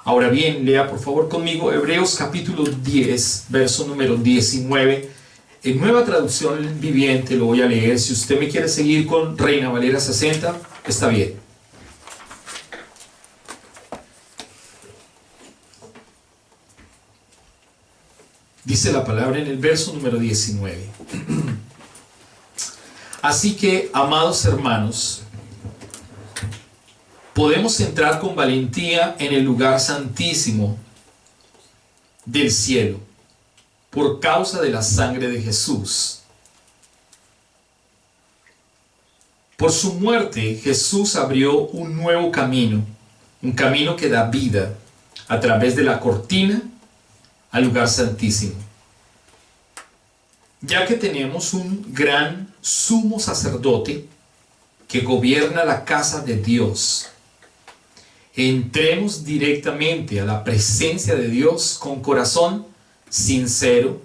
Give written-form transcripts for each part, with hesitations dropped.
Ahora bien, lea por favor conmigo Hebreos capítulo 10, verso número 19. En Nueva Traducción Viviente lo voy a leer. Si usted me quiere seguir con Reina Valera 60, está bien. Dice la palabra en el verso número 19. Así que, amados hermanos, podemos entrar con valentía en el lugar santísimo del cielo por causa de la sangre de Jesús. Por su muerte, Jesús abrió un nuevo camino, un camino que da vida a través de la cortina al lugar santísimo. Ya que tenemos un gran sumo sacerdote que gobierna la casa de Dios, entremos directamente a la presencia de Dios con corazón sincero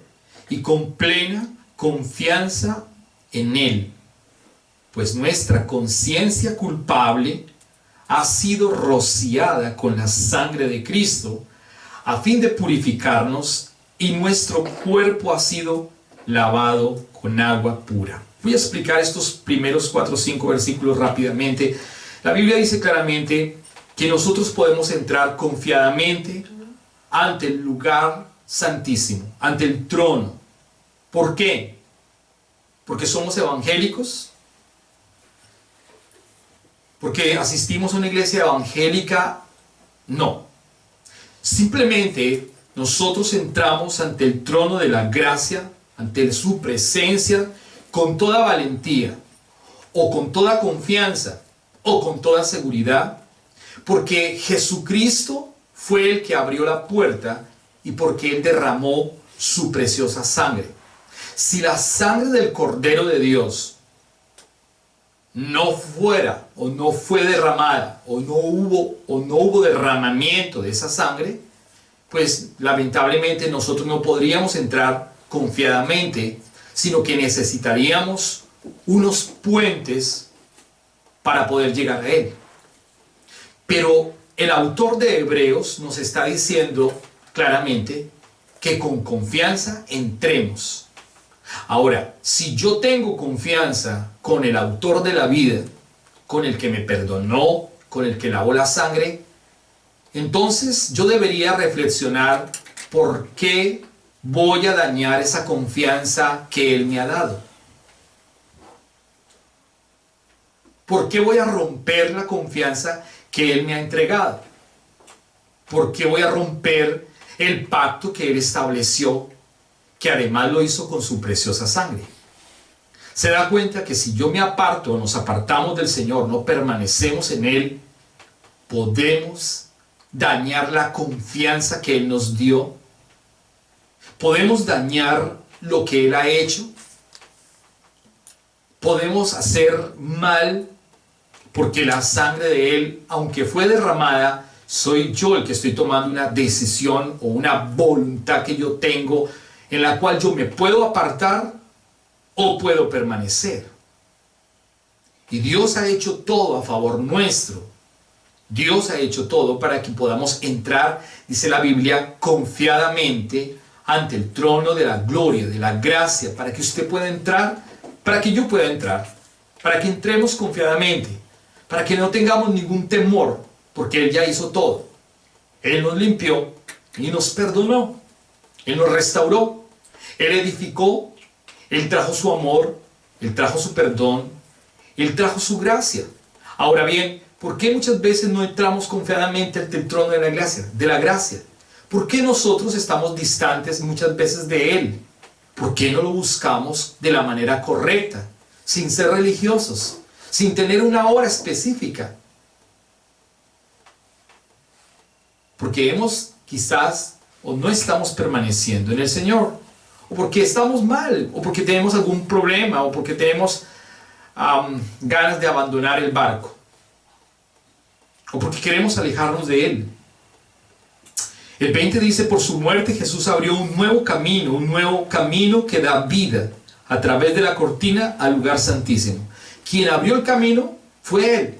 y con plena confianza en Él, pues nuestra conciencia culpable ha sido rociada con la sangre de Cristo a fin de purificarnos, y nuestro cuerpo ha sido lavado con agua pura. Voy a explicar estos primeros 4 o 5 versículos rápidamente. La Biblia dice claramente que nosotros podemos entrar confiadamente ante el lugar santísimo, ante el trono. ¿Por qué? ¿Porque somos evangélicos? ¿Porque asistimos a una iglesia evangélica? No. Simplemente nosotros entramos ante el trono de la gracia, ante su presencia, con toda valentía, o con toda confianza, o con toda seguridad, porque Jesucristo fue el que abrió la puerta y porque Él derramó su preciosa sangre. Si la sangre del Cordero de Dios no fuera o no fue derramada, o no hubo derramamiento de esa sangre, pues lamentablemente nosotros no podríamos entrar confiadamente, sino que necesitaríamos unos puentes para poder llegar a Él. Pero el autor de Hebreos nos está diciendo claramente que con confianza entremos. Ahora, si yo tengo confianza con el autor de la vida, con el que me perdonó, con el que lavó la sangre, entonces yo debería reflexionar por qué voy a dañar esa confianza que Él me ha dado. ¿Por qué voy a romper la confianza que Él me ha entregado? ¿Por qué voy a romper el pacto que Él estableció, que además lo hizo con su preciosa sangre? Se da cuenta que si yo me aparto o nos apartamos del Señor, no permanecemos en Él, podemos dañar la confianza que Él nos dio. Podemos dañar lo que Él ha hecho. Podemos hacer mal porque la sangre de Él, aunque fue derramada, soy yo el que estoy tomando una decisión o una voluntad que yo tengo, en la cual yo me puedo apartar o puedo permanecer. Y Dios ha hecho todo a favor nuestro. Dios ha hecho todo para que podamos entrar, dice la Biblia, confiadamente ante el trono de la gloria, de la gracia, para que usted pueda entrar, para que yo pueda entrar, para que entremos confiadamente, para que no tengamos ningún temor, porque Él ya hizo todo. Él nos limpió y nos perdonó. Él nos restauró. Él edificó. Él trajo su amor. Él trajo su perdón. Él trajo su gracia. Ahora bien, ¿por qué muchas veces no entramos confiadamente ante el trono de la gracia? ¿Por qué nosotros estamos distantes muchas veces de Él? ¿Por qué no lo buscamos de la manera correcta, sin ser religiosos, sin tener una hora específica? Porque hemos quizás o no estamos permaneciendo en el Señor, o porque estamos mal, o porque tenemos algún problema, o porque tenemos ganas de abandonar el barco, o porque queremos alejarnos de Él. El 20 dice: por su muerte Jesús abrió un nuevo camino que da vida a través de la cortina al lugar santísimo. Quien abrió el camino fue Él.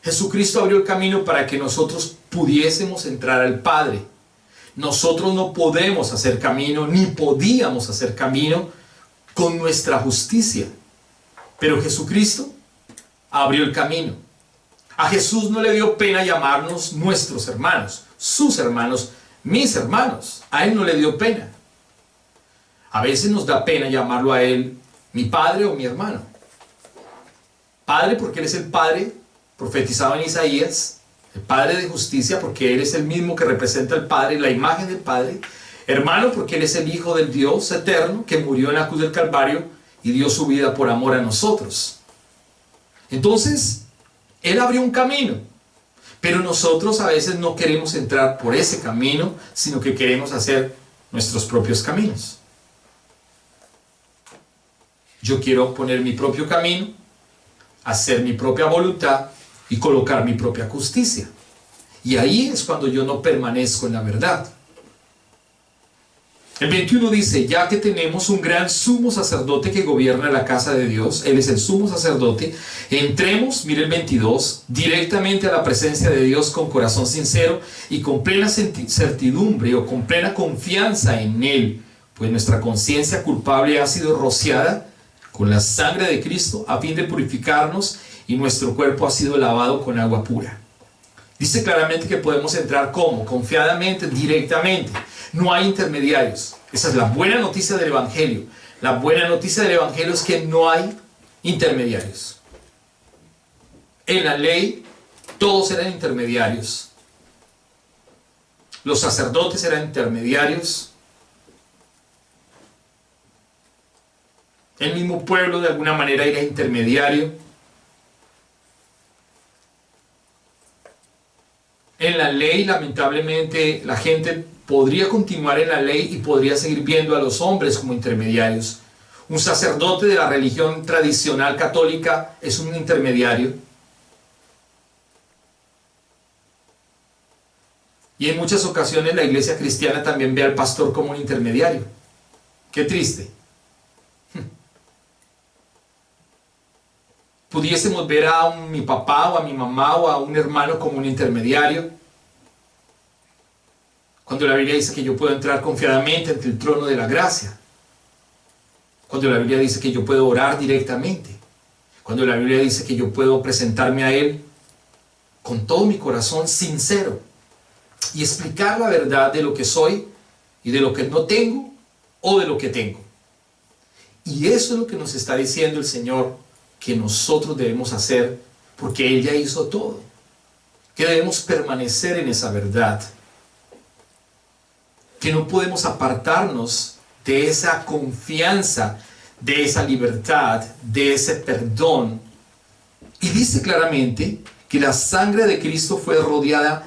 Jesucristo abrió el camino para que nosotros pudiésemos entrar al Padre. Nosotros no podemos hacer camino, ni podíamos hacer camino con nuestra justicia. Pero Jesucristo abrió el camino. A Jesús no le dio pena llamarnos nuestros hermanos, sus hermanos, mis hermanos. A Él no le dio pena. A veces nos da pena llamarlo a Él mi padre o mi hermano. Padre porque Él es el Padre profetizado en Isaías, el Padre de justicia porque Él es el mismo que representa al Padre, la imagen del Padre. Hermano porque Él es el Hijo del Dios eterno que murió en la cruz del Calvario y dio su vida por amor a nosotros. Entonces, Él abrió un camino, pero nosotros a veces no queremos entrar por ese camino, sino que queremos hacer nuestros propios caminos. Yo quiero poner mi propio camino, hacer mi propia voluntad y colocar mi propia justicia. Y ahí es cuando yo no permanezco en la verdad. El 21 dice, ya que tenemos un gran sumo sacerdote que gobierna la casa de Dios, Él es el sumo sacerdote, entremos, mire el 22, directamente a la presencia de Dios con corazón sincero y con plena certidumbre o con plena confianza en Él, pues nuestra conciencia culpable ha sido rociada con la sangre de Cristo a fin de purificarnos y nuestro cuerpo ha sido lavado con agua pura. Dice claramente que podemos entrar ¿cómo? Confiadamente, directamente. No hay intermediarios. Esa es la buena noticia del Evangelio. La buena noticia del Evangelio es que no hay intermediarios. En la ley todos eran intermediarios. Los sacerdotes eran intermediarios. El mismo pueblo de alguna manera era intermediario. En la ley, lamentablemente, la gente podría continuar en la ley y podría seguir viendo a los hombres como intermediarios. Un sacerdote de la religión tradicional católica es un intermediario. Y en muchas ocasiones la iglesia cristiana también ve al pastor como un intermediario. Qué triste. Pudiésemos ver a mi papá o a mi mamá o a un hermano como un intermediario. Cuando la Biblia dice que yo puedo entrar confiadamente ante el trono de la gracia. Cuando la Biblia dice que yo puedo orar directamente. Cuando la Biblia dice que yo puedo presentarme a Él con todo mi corazón sincero y explicar la verdad de lo que soy y de lo que no tengo o de lo que tengo. Y eso es lo que nos está diciendo el Señor que nosotros debemos hacer, porque Él ya hizo todo, que debemos permanecer en esa verdad, que no podemos apartarnos de esa confianza, de esa libertad, de ese perdón. Y dice claramente que la sangre de Cristo fue rociada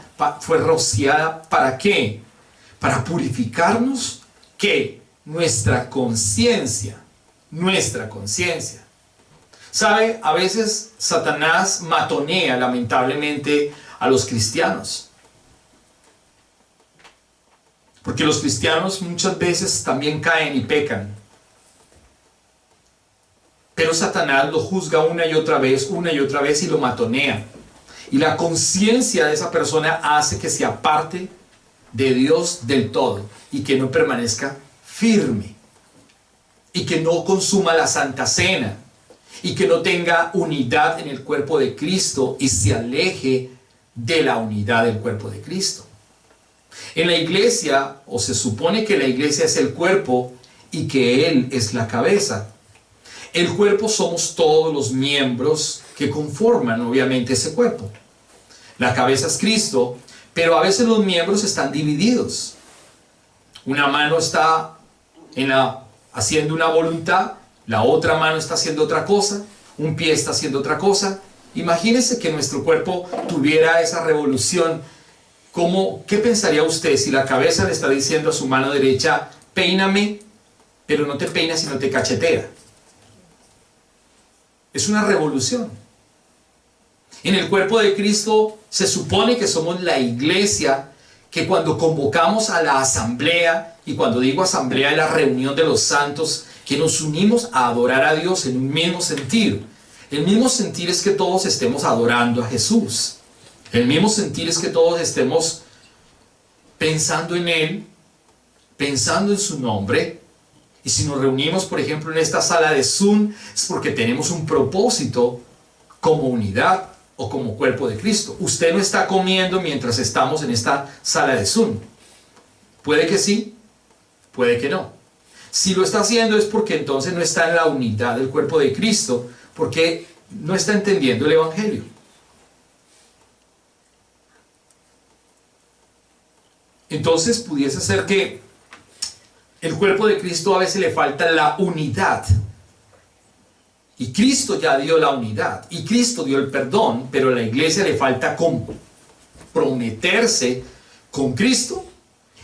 ¿para qué? Para purificarnos, ¿qué? Nuestra conciencia. ¿Sabe? A veces Satanás matonea lamentablemente a los cristianos. Porque los cristianos muchas veces también caen y pecan. Pero Satanás lo juzga una y otra vez y lo matonea. Y la conciencia de esa persona hace que se aparte de Dios del todo y que no permanezca firme. Y que no consuma la Santa Cena. Y que no tenga unidad en el cuerpo de Cristo y se aleje de la unidad del cuerpo de Cristo. En la iglesia, o se supone que la iglesia es el cuerpo y que Él es la cabeza. El cuerpo somos todos los miembros que conforman obviamente ese cuerpo. La cabeza es Cristo, pero a veces los miembros están divididos. Una mano está haciendo una voluntad, la otra mano está haciendo otra cosa, un pie está haciendo otra cosa. Imagínese que nuestro cuerpo tuviera esa revolución. ¿Qué pensaría usted si la cabeza le está diciendo a su mano derecha, peíname, pero no te peina sino te cachetea? Es una revolución. En el cuerpo de Cristo se supone que somos la iglesia, que cuando convocamos a la asamblea, y cuando digo asamblea es la reunión de los santos, que nos unimos a adorar a Dios en un mismo sentir. El mismo sentir es que todos estemos adorando a Jesús. El mismo sentir es que todos estemos pensando en Él, pensando en su nombre. Y si nos reunimos, por ejemplo, en esta sala de Zoom, es porque tenemos un propósito como unidad o como cuerpo de Cristo. Usted no está comiendo mientras estamos en esta sala de Zoom. Puede que sí, puede que no. Si lo está haciendo es porque entonces no está en la unidad del cuerpo de Cristo, porque no está entendiendo el Evangelio. Entonces pudiese ser que el cuerpo de Cristo a veces le falta la unidad. Y Cristo ya dio la unidad. Y Cristo dio el perdón, pero a la iglesia le falta comprometerse con Cristo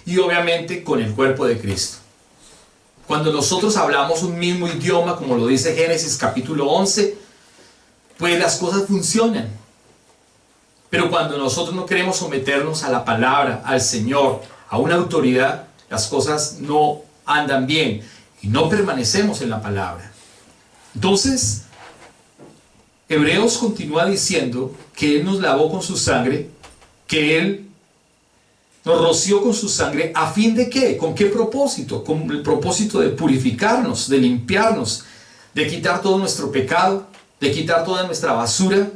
y obviamente con el cuerpo de Cristo. Cuando nosotros hablamos un mismo idioma, como lo dice Génesis capítulo 11, pues las cosas funcionan. Pero cuando nosotros no queremos someternos a la palabra, al Señor, a una autoridad, las cosas no andan bien y no permanecemos en la palabra. Entonces, Hebreos continúa diciendo que Él nos lavó con su sangre, que Él nos roció con su sangre, ¿a fin de qué? ¿Con qué propósito? Con el propósito de purificarnos, de limpiarnos, de quitar todo nuestro pecado, de quitar toda nuestra basura.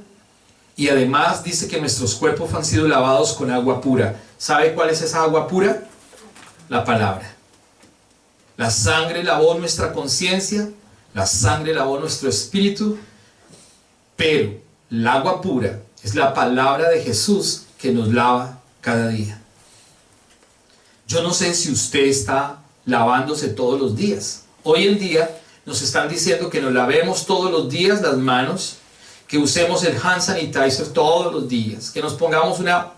Y además dice que nuestros cuerpos han sido lavados con agua pura. ¿Sabe cuál es esa agua pura? La palabra. La sangre lavó nuestra conciencia, la sangre lavó nuestro espíritu, pero el agua pura es la palabra de Jesús que nos lava cada día. Yo no sé si usted está lavándose todos los días. Hoy en día nos están diciendo que nos lavemos todos los días las manos, que usemos el hand sanitizer todos los días, que nos pongamos una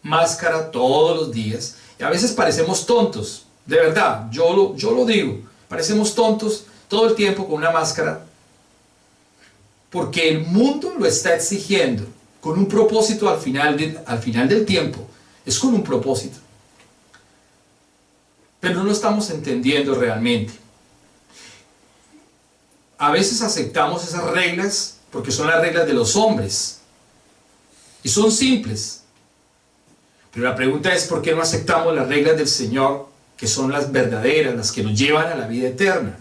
máscara todos los días. Y a veces parecemos tontos, de verdad, yo lo digo, parecemos tontos todo el tiempo con una máscara, porque el mundo lo está exigiendo, con un propósito al final del tiempo, es con un propósito. Pero no lo estamos entendiendo realmente. A veces aceptamos esas reglas porque son las reglas de los hombres y son simples. Pero la pregunta es, ¿por qué no aceptamos las reglas del Señor, que son las verdaderas, las que nos llevan a la vida eterna?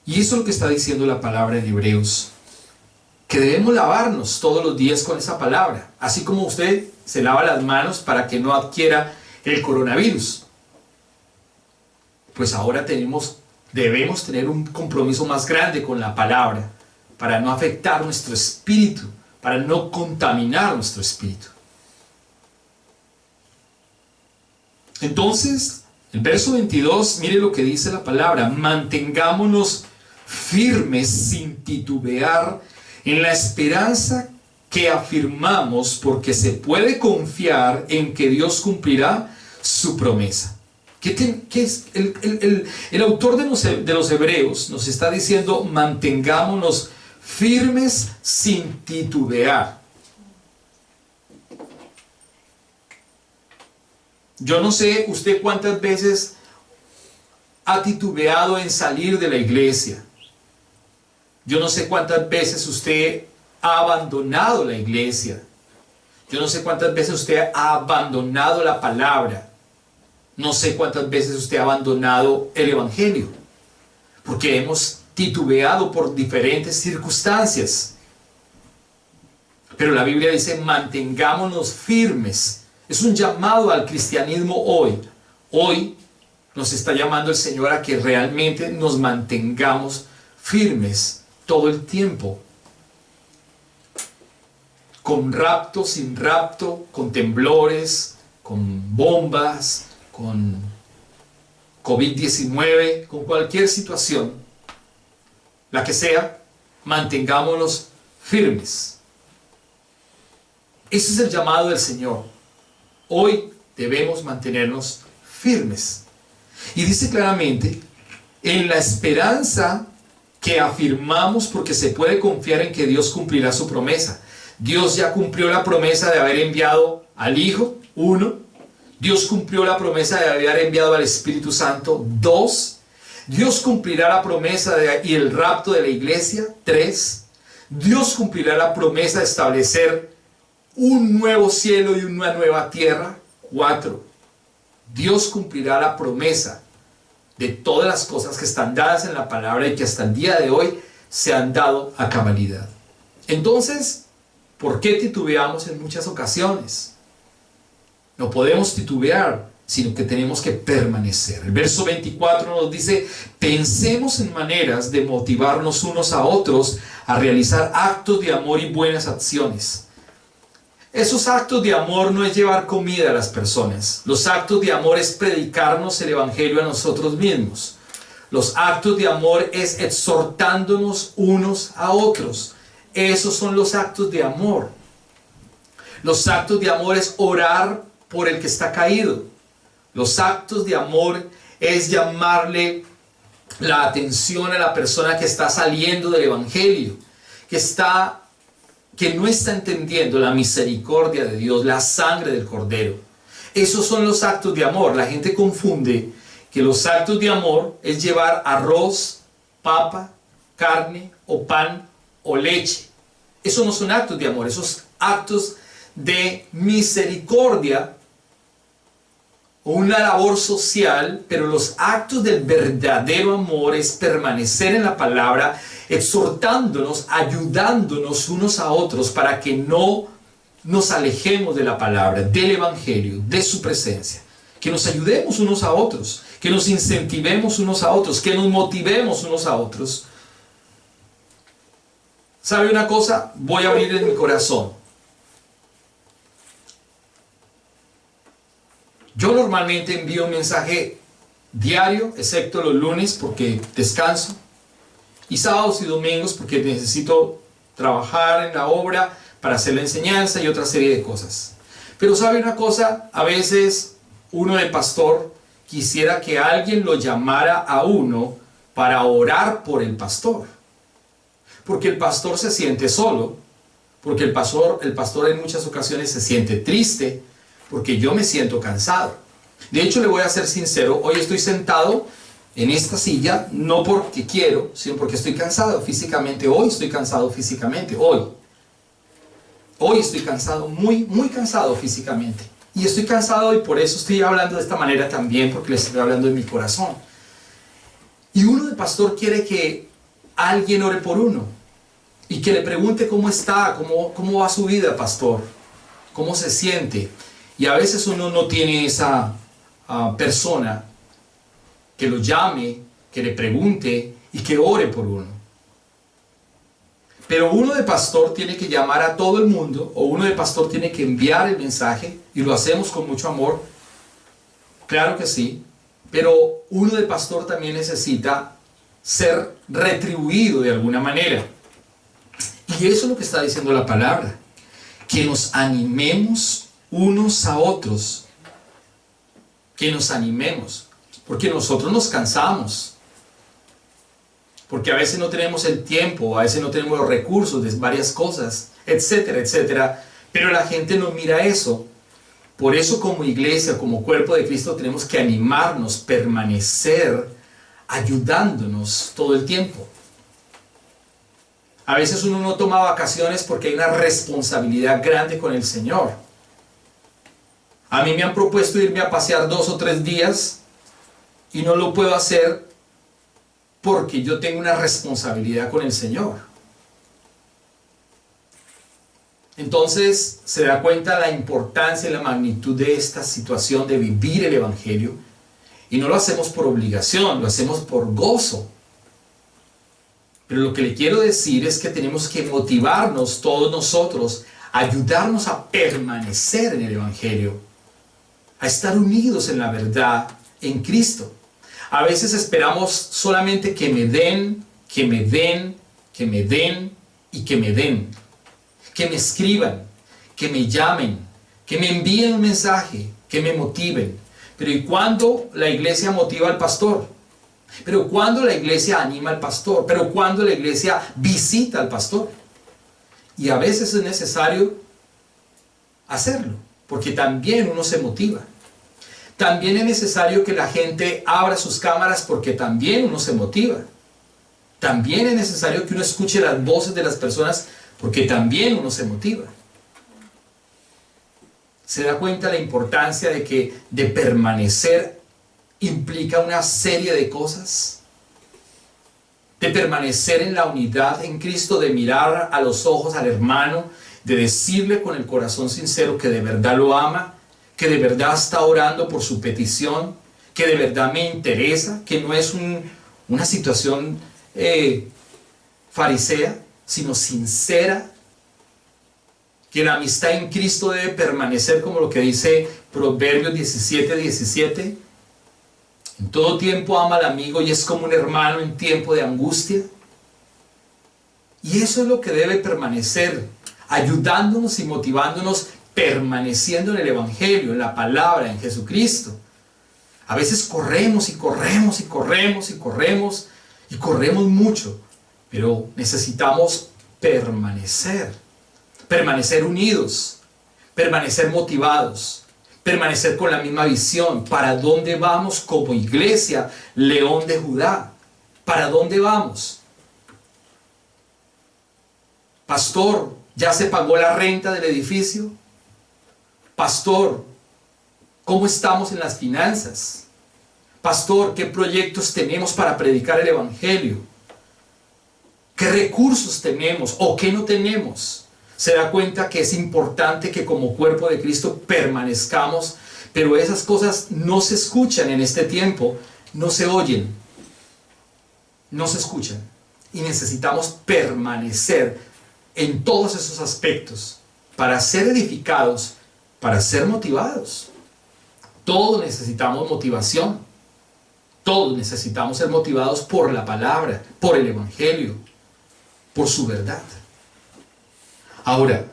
Y eso es lo que está diciendo la palabra en Hebreos, que debemos lavarnos todos los días con esa palabra, así como usted se lava las manos para que no adquiera el coronavirus. Pues ahora debemos tener un compromiso más grande con la palabra, para no afectar nuestro espíritu, para no contaminar nuestro espíritu. Entonces, el verso 22, mire lo que dice la palabra: mantengámonos firmes sin titubear en la esperanza que afirmamos, porque se puede confiar en que Dios cumplirá su promesa. ¿Qué es? El autor de los Hebreos nos está diciendo: mantengámonos firmes sin titubear. Yo no sé usted cuántas veces ha titubeado en salir de la iglesia. Yo no sé cuántas veces usted ha abandonado la iglesia. Yo no sé cuántas veces usted ha abandonado la palabra. No sé cuántas veces usted ha abandonado el Evangelio, porque hemos titubeado por diferentes circunstancias. Pero la Biblia dice: mantengámonos firmes. Es un llamado al cristianismo hoy. Hoy nos está llamando el Señor a que realmente nos mantengamos firmes todo el tiempo. Con rapto, sin rapto, con temblores, con bombas, con COVID-19, con cualquier situación, la que sea, mantengámonos firmes. Ese es el llamado del Señor. Hoy debemos mantenernos firmes. Y dice claramente: en la esperanza que afirmamos, porque se puede confiar en que Dios cumplirá su promesa. Dios ya cumplió la promesa de haber enviado al Hijo, 1. Dios cumplió la promesa de haber enviado al Espíritu Santo, 2. Dios cumplirá la promesa y el rapto de la iglesia, 3. Dios cumplirá la promesa de establecer un nuevo cielo y una nueva tierra. 4. Dios cumplirá la promesa de todas las cosas que están dadas en la palabra y que hasta el día de hoy se han dado a cabalidad. Entonces, ¿por qué titubeamos en muchas ocasiones? No podemos titubear, sino que tenemos que permanecer. El verso 24 nos dice: pensemos en maneras de motivarnos unos a otros a realizar actos de amor y buenas acciones. Esos actos de amor no es llevar comida a las personas. Los actos de amor es predicarnos el evangelio a nosotros mismos. Los actos de amor es exhortándonos unos a otros. Esos son los actos de amor. Los actos de amor es orar por el que está caído. Los actos de amor es llamarle la atención a la persona que está saliendo del evangelio, que no está entendiendo la misericordia de Dios, la sangre del Cordero. Esos son los actos de amor. La gente confunde que los actos de amor es llevar arroz, papa, carne o pan o leche. Esos no son actos de amor, esos actos de misericordia o una labor social, pero los actos del verdadero amor es permanecer en la palabra, exhortándonos, ayudándonos unos a otros para que no nos alejemos de la palabra, del evangelio, de su presencia. Que nos ayudemos unos a otros, que nos incentivemos unos a otros, que nos motivemos unos a otros. ¿Sabe una cosa? Voy a abrir en mi corazón. Yo normalmente envío un mensaje diario, excepto los lunes porque descanso, y sábados y domingos porque necesito trabajar en la obra para hacer la enseñanza y otra serie de cosas. Pero ¿sabe una cosa? A veces uno de pastor quisiera que alguien lo llamara a uno para orar por el pastor. Porque el pastor se siente solo, porque el pastor en muchas ocasiones se siente triste, porque yo me siento cansado. De hecho, le voy a ser sincero, hoy estoy sentado en esta silla, no porque quiero, sino porque estoy cansado físicamente. Hoy estoy cansado físicamente, hoy estoy cansado, muy cansado físicamente. Y estoy cansado y por eso estoy hablando de esta manera también, porque les estoy hablando de mi corazón. Y uno de pastor quiere que alguien ore por uno y que le pregunte cómo está, cómo va su vida, pastor, cómo se siente. Y a veces uno no tiene esa persona que lo llame, que le pregunte y que ore por uno. Pero uno de pastor tiene que llamar a todo el mundo, o uno de pastor tiene que enviar el mensaje, y lo hacemos con mucho amor, claro que sí, pero uno de pastor también necesita ser retribuido de alguna manera. Y eso es lo que está diciendo la palabra, que nos animemos unos a otros, que nos animemos, porque nosotros nos cansamos, porque a veces no tenemos el tiempo, a veces no tenemos los recursos de varias cosas, etcétera, etcétera, pero la gente no mira eso. Por eso como iglesia, como cuerpo de Cristo, tenemos que animarnos, permanecer, ayudándonos todo el tiempo. A veces uno no toma vacaciones porque hay una responsabilidad grande con el Señor. A mí me han propuesto irme a pasear 2 o 3 días y no lo puedo hacer porque yo tengo una responsabilidad con el Señor. Entonces se da cuenta la importancia y la magnitud de esta situación de vivir el Evangelio. Y no lo hacemos por obligación, lo hacemos por gozo. Pero lo que le quiero decir es que tenemos que motivarnos todos nosotros, ayudarnos a permanecer en el Evangelio, a estar unidos en la verdad, en Cristo. A veces esperamos solamente que me den, que me den, que me den y que me den. Que me escriban, que me llamen, que me envíen un mensaje, que me motiven. Pero ¿y cuándo la iglesia motiva al pastor? ¿Pero cuándo la iglesia anima al pastor? ¿Pero cuándo la iglesia visita al pastor? Y a veces es necesario hacerlo, porque también uno se motiva. También es necesario que la gente abra sus cámaras porque también uno se motiva. También es necesario que uno escuche las voces de las personas, porque también uno se motiva. ¿Se da cuenta la importancia de que de permanecer implica una serie de cosas? De permanecer en la unidad en Cristo, de mirar a los ojos al hermano, de decirle con el corazón sincero que de verdad lo ama, que de verdad está orando por su petición, que de verdad me interesa, que no es una situación farisea, sino sincera, que la amistad en Cristo debe permanecer como lo que dice Proverbios 17:17. En todo tiempo ama al amigo y es como un hermano en tiempo de angustia. Y eso es lo que debe permanecer, ayudándonos y motivándonos, permaneciendo en el Evangelio, en la palabra, en Jesucristo. A veces corremos y corremos y corremos y corremos y corremos mucho, pero necesitamos permanecer unidos, permanecer motivados, permanecer con la misma visión. ¿Para dónde vamos como iglesia, León de Judá? ¿Para dónde vamos? Pastor, ¿ya se pagó la renta del edificio? Pastor, ¿cómo estamos en las finanzas? Pastor, ¿qué proyectos tenemos para predicar el Evangelio? ¿Qué recursos tenemos o qué no tenemos? Se da cuenta que es importante que como cuerpo de Cristo permanezcamos, pero esas cosas no se escuchan en este tiempo, no se oyen, no se escuchan. Y necesitamos permanecer en todos esos aspectos para ser edificados, para ser motivados. Todos necesitamos motivación. Todos necesitamos ser motivados por la palabra, por el Evangelio, por su verdad. Ahora,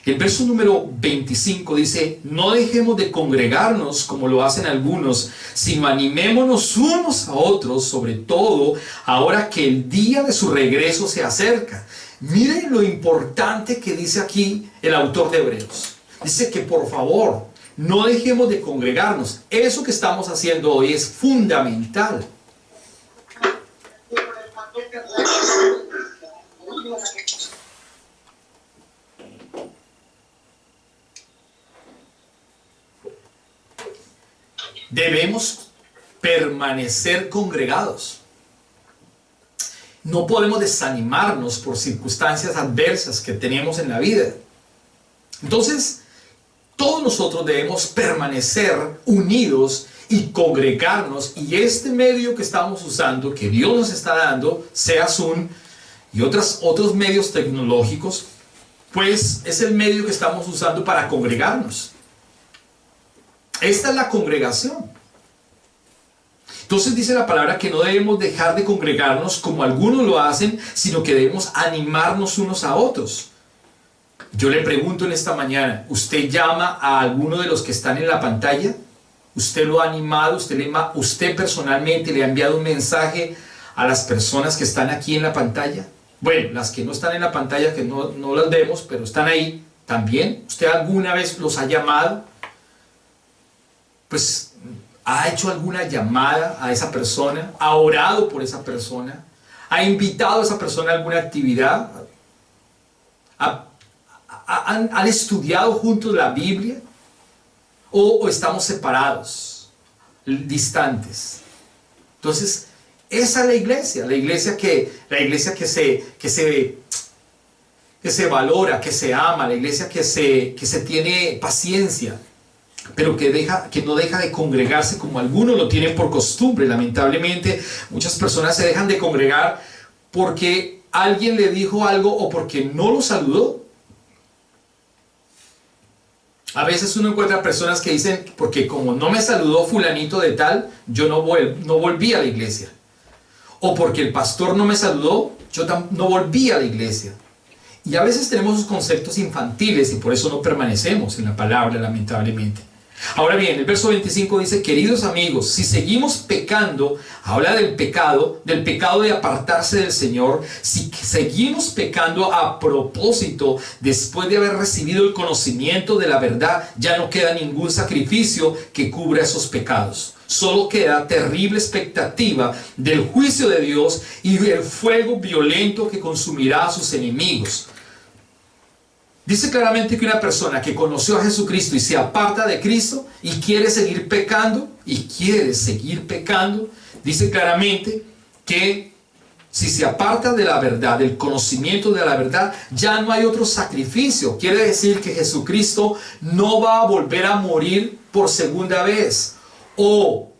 el verso número 25 dice: no dejemos de congregarnos como lo hacen algunos, sino animémonos unos a otros, sobre todo ahora que el día de su regreso se acerca. Miren lo importante que dice aquí el autor de Hebreos. Dice que por favor, no dejemos de congregarnos. Eso que estamos haciendo hoy es fundamental. Debemos permanecer congregados. No podemos desanimarnos por circunstancias adversas que tenemos en la vida. Entonces, todos nosotros debemos permanecer unidos y congregarnos. Y este medio que estamos usando, que Dios nos está dando, sea Zoom y otros medios tecnológicos, pues es el medio que estamos usando para congregarnos. Esta es la congregación. Entonces dice la palabra que no debemos dejar de congregarnos como algunos lo hacen, sino que debemos animarnos unos a otros. Yo le pregunto en esta mañana, ¿usted llama a alguno de los que están en la pantalla? ¿Usted lo ha animado? ¿Usted personalmente le ha enviado un mensaje a las personas que están aquí en la pantalla? Bueno, las que no están en la pantalla, que no las vemos, pero están ahí también. ¿Usted alguna vez los ha llamado? Pues, ¿ha hecho alguna llamada a esa persona? ¿Ha orado por esa persona? ¿Ha invitado a esa persona a alguna actividad? ¿Han estudiado juntos la Biblia? ¿O estamos separados, distantes? Entonces, esa es la iglesia que se valora, que se ama, la iglesia que se tiene paciencia, pero que no deja de congregarse como algunos lo tienen por costumbre. Lamentablemente, muchas personas se dejan de congregar porque alguien le dijo algo o porque no lo saludó. A veces uno encuentra personas que dicen, porque como no me saludó fulanito de tal, yo no volví a la iglesia. O porque el pastor no me saludó, yo no volví a la iglesia. Y a veces tenemos esos conceptos infantiles y por eso no permanecemos en la palabra, lamentablemente. Ahora bien, el verso 25 dice, queridos amigos, si seguimos pecando, habla del pecado de apartarse del Señor, si seguimos pecando a propósito, después de haber recibido el conocimiento de la verdad, ya no queda ningún sacrificio que cubra esos pecados. Solo queda terrible expectativa del juicio de Dios y el fuego violento que consumirá a sus enemigos. Dice claramente que una persona que conoció a Jesucristo y se aparta de Cristo y quiere seguir pecando, dice claramente que si se aparta de la verdad, del conocimiento de la verdad, ya no hay otro sacrificio. Quiere decir que Jesucristo no va a volver a morir por segunda vez. O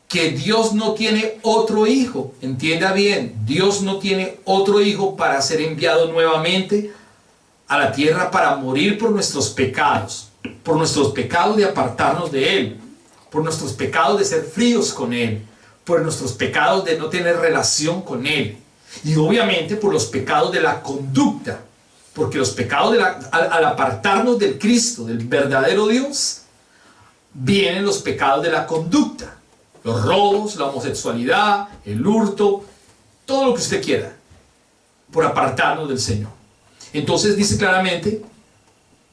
que Dios no tiene otro hijo. Entienda bien, Dios no tiene otro hijo para ser enviado nuevamente a la tierra para morir por nuestros pecados de apartarnos de Él, por nuestros pecados de ser fríos con Él, por nuestros pecados de no tener relación con Él, y obviamente por los pecados de la conducta, porque los pecados al apartarnos del Cristo, del verdadero Dios, vienen los pecados de la conducta, los robos, la homosexualidad, el hurto, todo lo que usted quiera, por apartarnos del Señor. Entonces dice claramente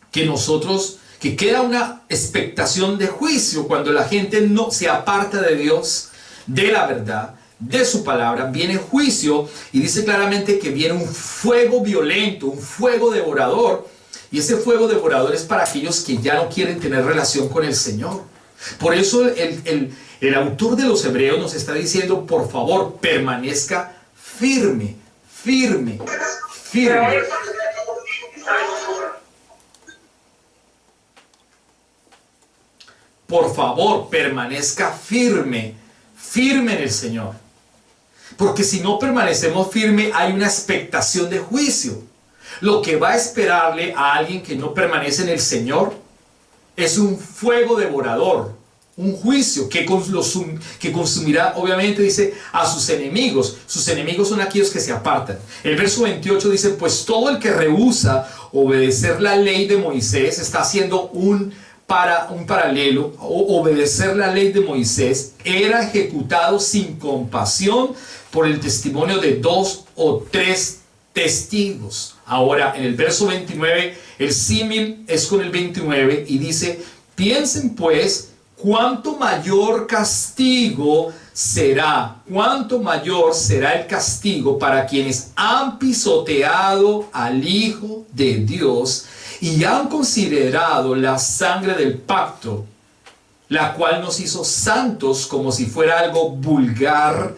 que queda una expectación de juicio cuando la gente no se aparta de Dios, de la verdad, de su palabra, viene juicio, y dice claramente que viene un fuego violento, un fuego devorador, y ese fuego devorador es para aquellos que ya no quieren tener relación con el Señor. Por eso el autor de los Hebreos nos está diciendo, por favor, permanezca firme, firme, firme. Por favor, permanezca firme, firme en el Señor. Porque si no permanecemos firme, hay una expectación de juicio. Lo que va a esperarle a alguien que no permanece en el Señor es un fuego devorador, un juicio que consumirá, obviamente dice, a sus enemigos. Sus enemigos son aquellos que se apartan. El verso 28 dice, pues todo el que rehúsa obedecer la ley de Moisés, está haciendo un paralelo, obedecer la ley de Moisés, era ejecutado sin compasión por el testimonio de 2 o 3 testigos. Ahora, en el verso 29, el símil es con el 29 y dice, piensen pues, cuánto mayor será el castigo para quienes han pisoteado al Hijo de Dios y han considerado la sangre del pacto, la cual nos hizo santos como si fuera algo vulgar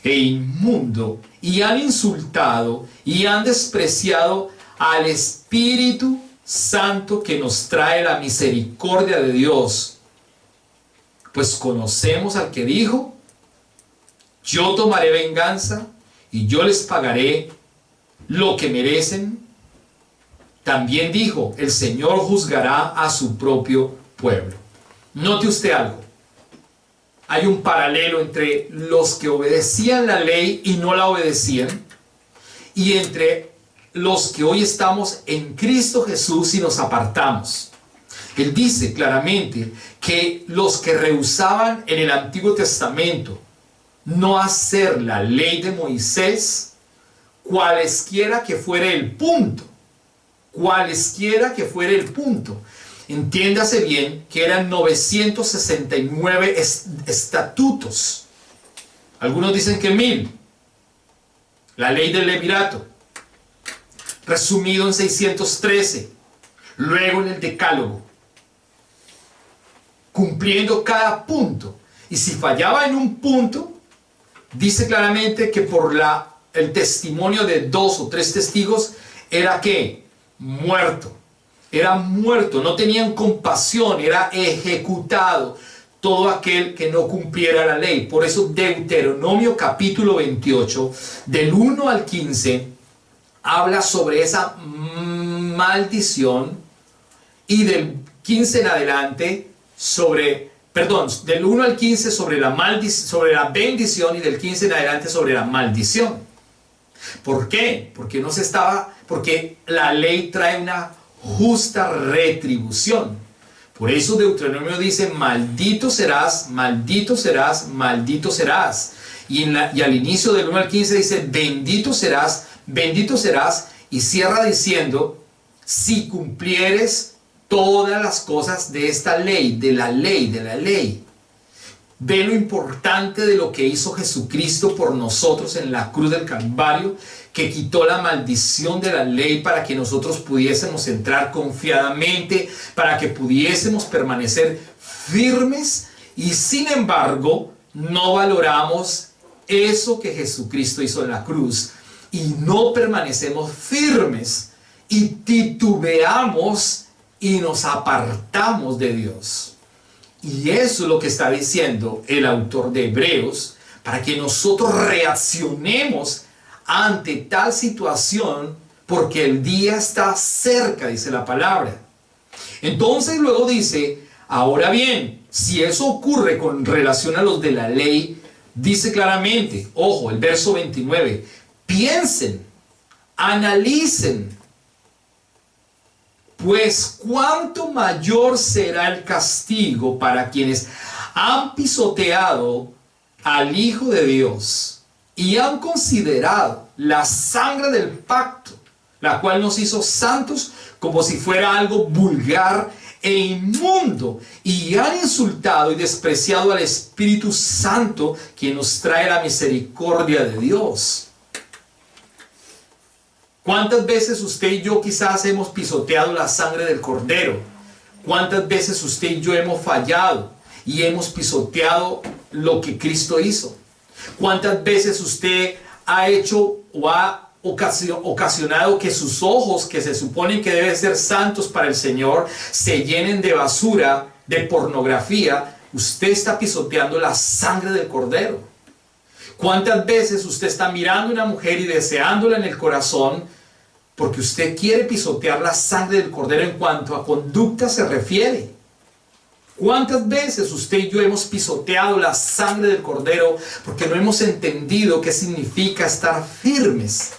e inmundo, y han insultado y han despreciado al Espíritu Santo que nos trae la misericordia de Dios. Pues conocemos al que dijo, yo tomaré venganza y yo les pagaré lo que merecen. También dijo, el Señor juzgará a su propio pueblo. Note usted algo. Hay un paralelo entre los que obedecían la ley y no la obedecían, y entre los que hoy estamos en Cristo Jesús y nos apartamos. Él dice claramente que los que rehusaban en el Antiguo Testamento no hacer la ley de Moisés, cualesquiera que fuera el punto, entiéndase bien que eran 969 estatutos, algunos dicen que 1000, la ley del Levirato, resumido en 613, luego en el Decálogo, cumpliendo cada punto, y si fallaba en un punto, dice claramente que por el testimonio de 2 o 3 testigos, era que muerto, no tenían compasión, era ejecutado todo aquel que no cumpliera la ley. Por eso Deuteronomio capítulo 28, del 1 al 15, habla sobre esa maldición, y del 15 en adelante del 1 al 15 sobre la bendición, y del 15 en adelante sobre la maldición. ¿Por qué? Porque la ley trae una justa retribución. Por eso Deuteronomio dice, maldito serás, maldito serás, maldito serás. Y al inicio del 1 al 15 dice, bendito serás, y cierra diciendo, si cumplieres todas las cosas de esta ley, de la ley, de la ley. Ve lo importante de lo que hizo Jesucristo por nosotros en la cruz del Calvario, que quitó la maldición de la ley para que nosotros pudiésemos entrar confiadamente, para que pudiésemos permanecer firmes, y sin embargo no valoramos eso que Jesucristo hizo en la cruz y no permanecemos firmes y titubeamos y nos apartamos de Dios. Y eso es lo que está diciendo el autor de Hebreos, para que nosotros reaccionemos ante tal situación, porque el día está cerca, dice la palabra. Entonces luego dice, ahora bien, si eso ocurre con relación a los de la ley, dice claramente, ojo, el verso 29, piensen, analicen, pues cuánto mayor será el castigo para quienes han pisoteado al Hijo de Dios y han considerado la sangre del pacto, la cual nos hizo santos, como si fuera algo vulgar e inmundo, y han insultado y despreciado al Espíritu Santo, quien nos trae la misericordia de Dios. ¿Cuántas veces usted y yo quizás hemos pisoteado la sangre del Cordero? ¿Cuántas veces usted y yo hemos fallado y hemos pisoteado lo que Cristo hizo? ¿Cuántas veces usted ha hecho o ha ocasionado que sus ojos, que se suponen que deben ser santos para el Señor, se llenen de basura, de pornografía? Usted está pisoteando la sangre del Cordero. ¿Cuántas veces usted está mirando a una mujer y deseándola en el corazón porque usted quiere pisotear la sangre del Cordero en cuanto a conducta se refiere? ¿Cuántas veces usted y yo hemos pisoteado la sangre del Cordero porque no hemos entendido qué significa estar firmes?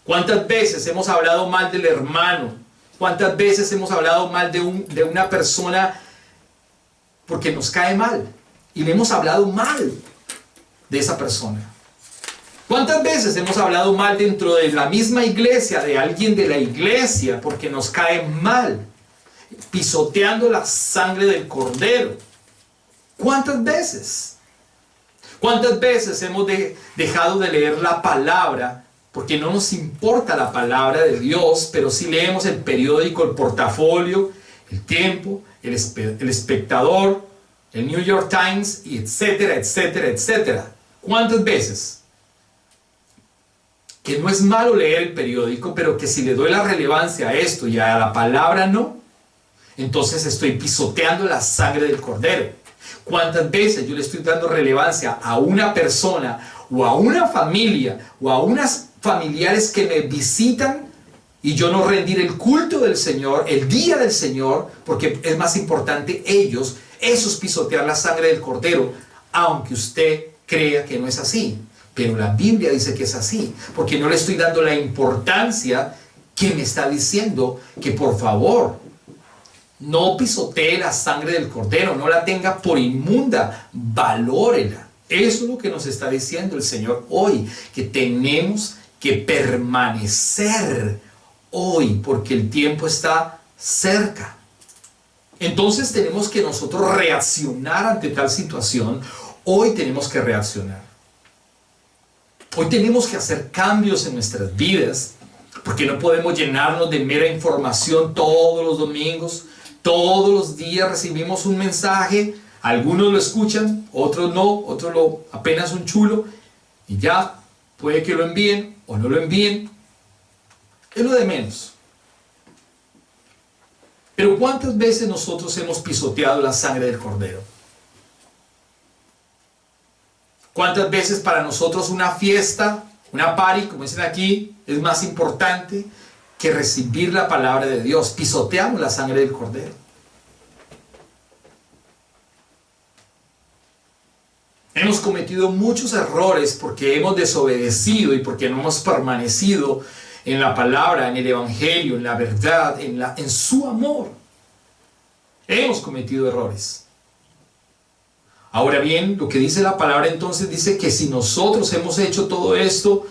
¿Cuántas veces hemos hablado mal del hermano? ¿Cuántas veces hemos hablado mal de una persona porque nos cae mal? Y le hemos hablado mal de esa persona. ¿Cuántas veces hemos hablado mal dentro de la misma iglesia de alguien de la iglesia porque nos cae mal? Pisoteando la sangre del Cordero. ¿Cuántas veces? ¿Cuántas veces hemos dejado de leer la palabra porque no nos importa la palabra de Dios, pero sí leemos el periódico, el portafolio, el Tiempo, el Espectador, el New York Times, y etcétera, etcétera, etcétera? ¿Cuántas veces? Que no es malo leer el periódico, pero que si le doy la relevancia a esto y a la palabra no, entonces estoy pisoteando la sangre del Cordero. ¿Cuántas veces yo le estoy dando relevancia a una persona o a una familia o a unas familiares que me visitan y yo no rendir el culto del Señor, el día del Señor, porque es más importante ellos? Eso es pisotear la sangre del Cordero, aunque usted crea que no es así. Pero la Biblia dice que es así, porque no le estoy dando la importancia que me está diciendo que por favor no pisotee la sangre del Cordero, no la tenga por inmunda, valórela. Eso es lo que nos está diciendo el Señor hoy, que tenemos que permanecer hoy, porque el tiempo está cerca. Entonces tenemos que nosotros reaccionar ante tal situación. Hoy tenemos que reaccionar. Hoy tenemos que hacer cambios en nuestras vidas, porque no podemos llenarnos de mera información todos los domingos. Todos los días recibimos un mensaje, algunos lo escuchan, otros no, otros apenas un chulo, y ya puede que lo envíen o no lo envíen. Es lo de menos. Pero ¿cuántas veces nosotros hemos pisoteado la sangre del Cordero? ¿Cuántas veces para nosotros una fiesta, una party, como dicen aquí, es más importante que recibir la palabra de Dios? Pisoteamos la sangre del Cordero. Hemos cometido muchos errores porque hemos desobedecido y porque no hemos permanecido en la palabra, en el Evangelio, en la verdad, en su amor. Hemos cometido errores. Ahora bien, lo que dice la palabra entonces dice que si nosotros hemos hecho todo esto,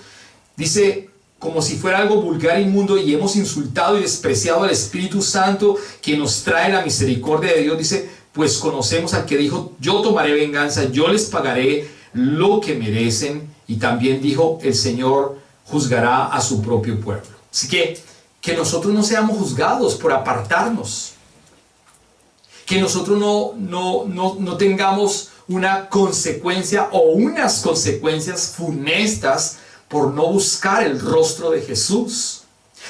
dice como si fuera algo vulgar e inmundo y hemos insultado y despreciado al Espíritu Santo que nos trae la misericordia de Dios, dice, pues conocemos al que dijo, yo tomaré venganza, yo les pagaré lo que merecen. Y también dijo, el Señor juzgará a su propio pueblo. Así que nosotros no seamos juzgados por apartarnos. Que nosotros no tengamos una consecuencia o unas consecuencias funestas por no buscar el rostro de Jesús,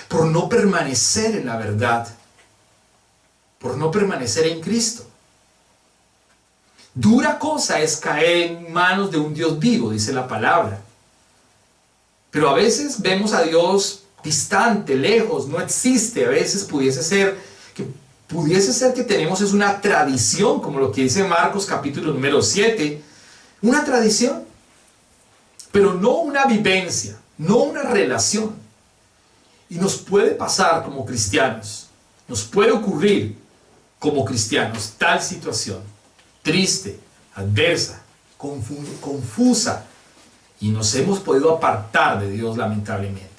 por no permanecer en la verdad, por no permanecer en Cristo. Dura cosa es caer en manos de un Dios vivo, dice la palabra. Pero a veces vemos a Dios distante, lejos, no existe. A veces pudiese ser que tenemos es una tradición, como lo que dice Marcos capítulo número 7, una tradición, pero no una vivencia, no una relación. Y nos puede pasar como cristianos, nos puede ocurrir como cristianos tal situación, triste, adversa, confusa, y nos hemos podido apartar de Dios lamentablemente.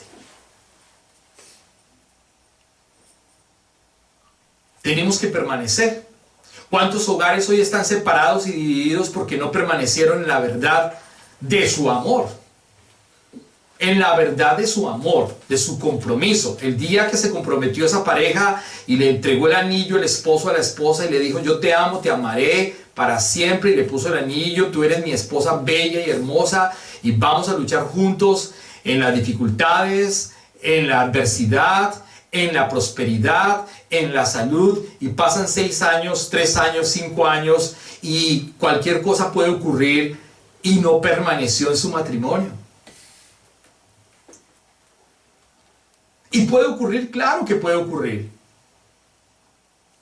Tenemos que permanecer. ¿Cuántos hogares hoy están separados y divididos porque no permanecieron en la verdad de su amor? En la verdad de su amor, de su compromiso. El día que se comprometió esa pareja y le entregó el anillo el esposo a la esposa y le dijo, yo te amo, te amaré para siempre, y le puso el anillo, tú eres mi esposa bella y hermosa y vamos a luchar juntos en las dificultades, en la adversidad, en la prosperidad, en la salud, y pasan 6 años, 3 años, 5 años y cualquier cosa puede ocurrir y no permaneció en su matrimonio. Y puede ocurrir, claro que puede ocurrir.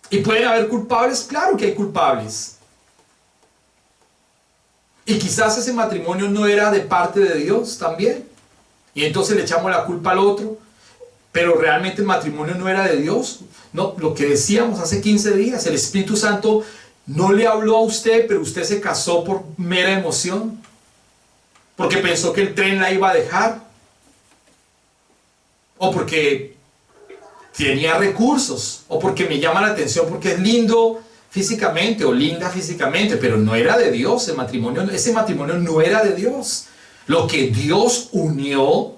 Y pueden haber culpables, claro que hay culpables. Y quizás ese matrimonio no era de parte de Dios también. Y entonces le echamos la culpa al otro. Pero realmente el matrimonio no era de Dios. No, lo que decíamos hace 15 días, el Espíritu Santo no le habló a usted, pero usted se casó por mera emoción. Porque pensó que el tren la iba a dejar. O porque tenía recursos. O porque me llama la atención porque es lindo físicamente o linda físicamente. Pero no era de Dios el matrimonio. Ese matrimonio no era de Dios. Lo que Dios unió,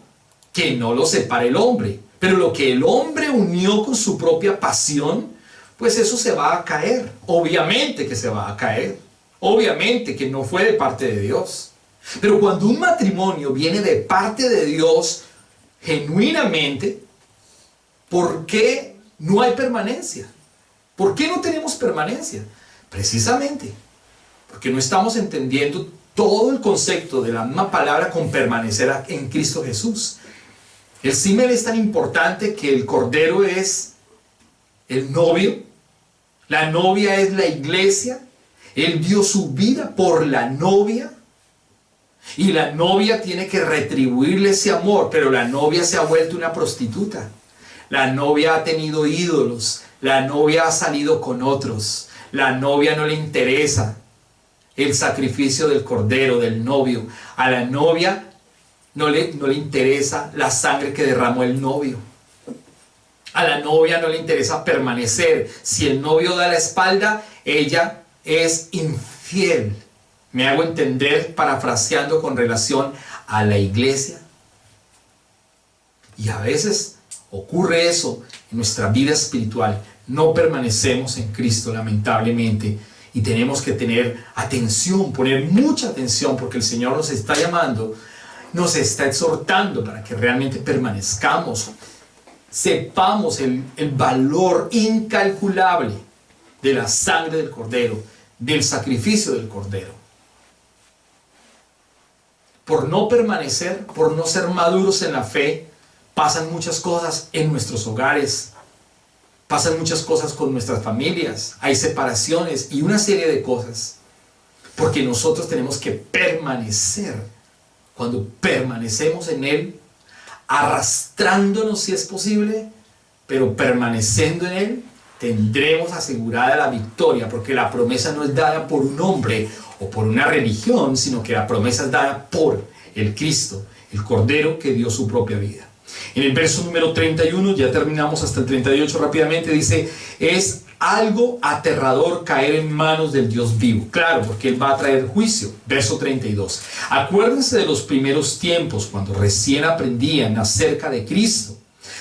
que no lo separe el hombre. Pero lo que el hombre unió con su propia pasión, pues eso se va a caer. Obviamente que se va a caer. Obviamente que no fue de parte de Dios. Pero cuando un matrimonio viene de parte de Dios, genuinamente, ¿por qué no hay permanencia? ¿Por qué no tenemos permanencia? Precisamente porque no estamos entendiendo todo el concepto de la misma palabra con permanecer en Cristo Jesús. El símil es tan importante que el cordero es el novio, la novia es la iglesia, él dio su vida por la novia y la novia tiene que retribuirle ese amor, pero la novia se ha vuelto una prostituta, la novia ha tenido ídolos, la novia ha salido con otros, la novia no le interesa el sacrificio del cordero, del novio, a la novia no le interesa la sangre que derramó el novio. A la novia no le interesa permanecer. Si el novio da la espalda, ella es infiel. ¿Me hago entender parafraseando con relación a la iglesia? Y a veces ocurre eso en nuestra vida espiritual. No permanecemos en Cristo, lamentablemente. Y tenemos que tener atención, poner mucha atención, porque el Señor nos está llamando, nos está exhortando para que realmente permanezcamos, sepamos el valor incalculable de la sangre del Cordero, del sacrificio del Cordero. Por no permanecer, por no ser maduros en la fe, pasan muchas cosas en nuestros hogares, pasan muchas cosas con nuestras familias, hay separaciones y una serie de cosas, porque nosotros tenemos que permanecer. Cuando permanecemos en Él, arrastrándonos si es posible, pero permaneciendo en Él, tendremos asegurada la victoria, porque la promesa no es dada por un hombre o por una religión, sino que la promesa es dada por el Cristo, el Cordero que dio su propia vida. En el verso número 31, ya terminamos hasta el 38 rápidamente, dice, es algo aterrador caer en manos del Dios vivo. Claro, porque Él va a traer juicio. Verso 32. Acuérdense de los primeros tiempos, cuando recién aprendían acerca de Cristo.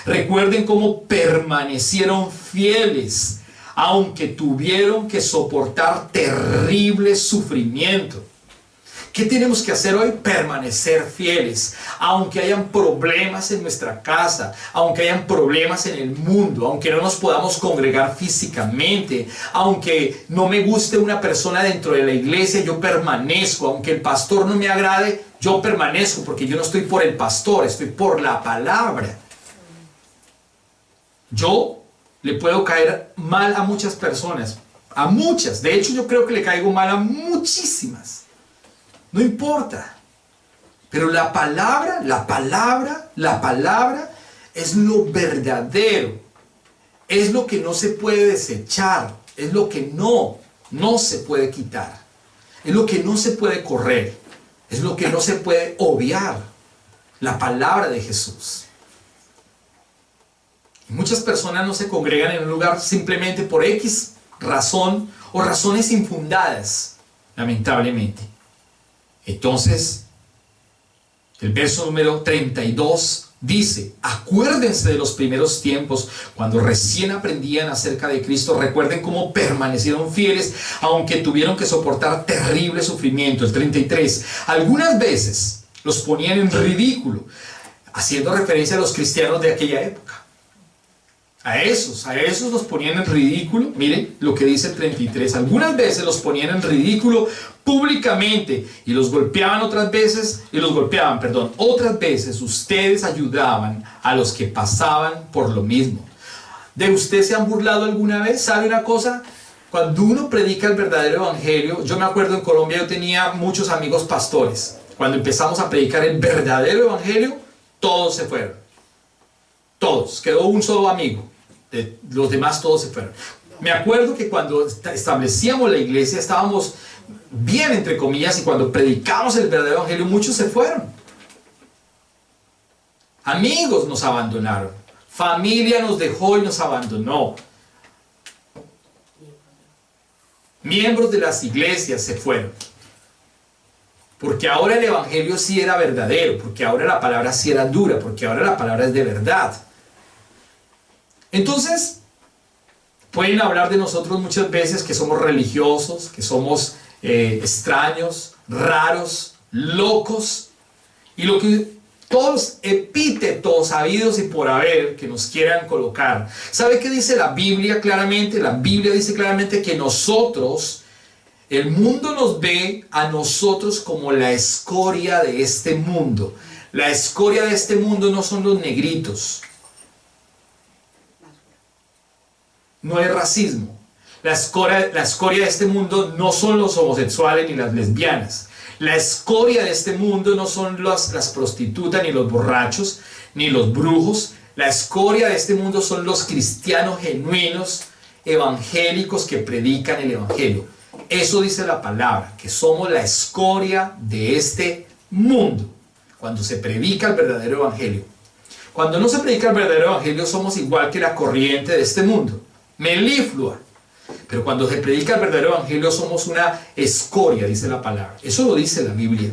Recuerden cómo permanecieron fieles, aunque tuvieron que soportar terrible sufrimiento. ¿Qué tenemos que hacer hoy? Permanecer fieles, aunque hayan problemas en nuestra casa, aunque hayan problemas en el mundo, aunque no nos podamos congregar físicamente, aunque no me guste una persona dentro de la iglesia, yo permanezco, aunque el pastor no me agrade, yo permanezco, porque yo no estoy por el pastor, estoy por la palabra. Yo le puedo caer mal a muchas personas, a muchas, de hecho yo creo que le caigo mal a muchísimas. No importa, pero la palabra es lo verdadero, es lo que no se puede desechar, es lo que no se puede quitar, es lo que no se puede correr, es lo que no se puede obviar, la palabra de Jesús. Y muchas personas no se congregan en un lugar simplemente por X razón o razones infundadas, lamentablemente. Entonces, el verso número 32 dice, acuérdense de los primeros tiempos, cuando recién aprendían acerca de Cristo, recuerden cómo permanecieron fieles, aunque tuvieron que soportar terrible sufrimiento. El 33, algunas veces los ponían en ridículo, haciendo referencia a los cristianos de aquella época. A esos los ponían en ridículo. Miren lo que dice el 33. Algunas veces los ponían en ridículo públicamente y los golpeaban otras veces, otras veces ustedes ayudaban a los que pasaban por lo mismo. ¿De usted se han burlado alguna vez? ¿Sabe una cosa? Cuando uno predica el verdadero evangelio, yo me acuerdo en Colombia yo tenía muchos amigos pastores. Cuando empezamos a predicar el verdadero evangelio, todos se fueron. Todos, quedó un solo amigo. Los demás todos se fueron. Me acuerdo que cuando establecíamos la iglesia estábamos bien, entre comillas, y cuando predicamos el verdadero evangelio muchos se fueron. Amigos nos abandonaron, familia nos dejó y nos abandonó, miembros de las iglesias se fueron, porque ahora el evangelio sí era verdadero, porque ahora la palabra sí era dura, porque ahora la palabra es de verdad. Entonces, pueden hablar de nosotros muchas veces que somos religiosos, que somos extraños, raros, locos, y lo que todos los epítetos habidos y por haber que nos quieran colocar. ¿Sabe qué dice la Biblia claramente? La Biblia dice claramente que nosotros, el mundo nos ve a nosotros como la escoria de este mundo. La escoria de este mundo no son los negritos. No es racismo. La escoria de este mundo no son los homosexuales ni las lesbianas. La escoria de este mundo no son las prostitutas, ni los borrachos, ni los brujos. La escoria de este mundo son los cristianos genuinos, evangélicos que predican el evangelio. Eso dice la palabra, que somos la escoria de este mundo, cuando se predica el verdadero evangelio. Cuando no se predica el verdadero evangelio, somos igual que la corriente de este mundo, meliflua. Pero cuando se predica el verdadero evangelio somos una escoria, dice la palabra. Eso lo dice la Biblia.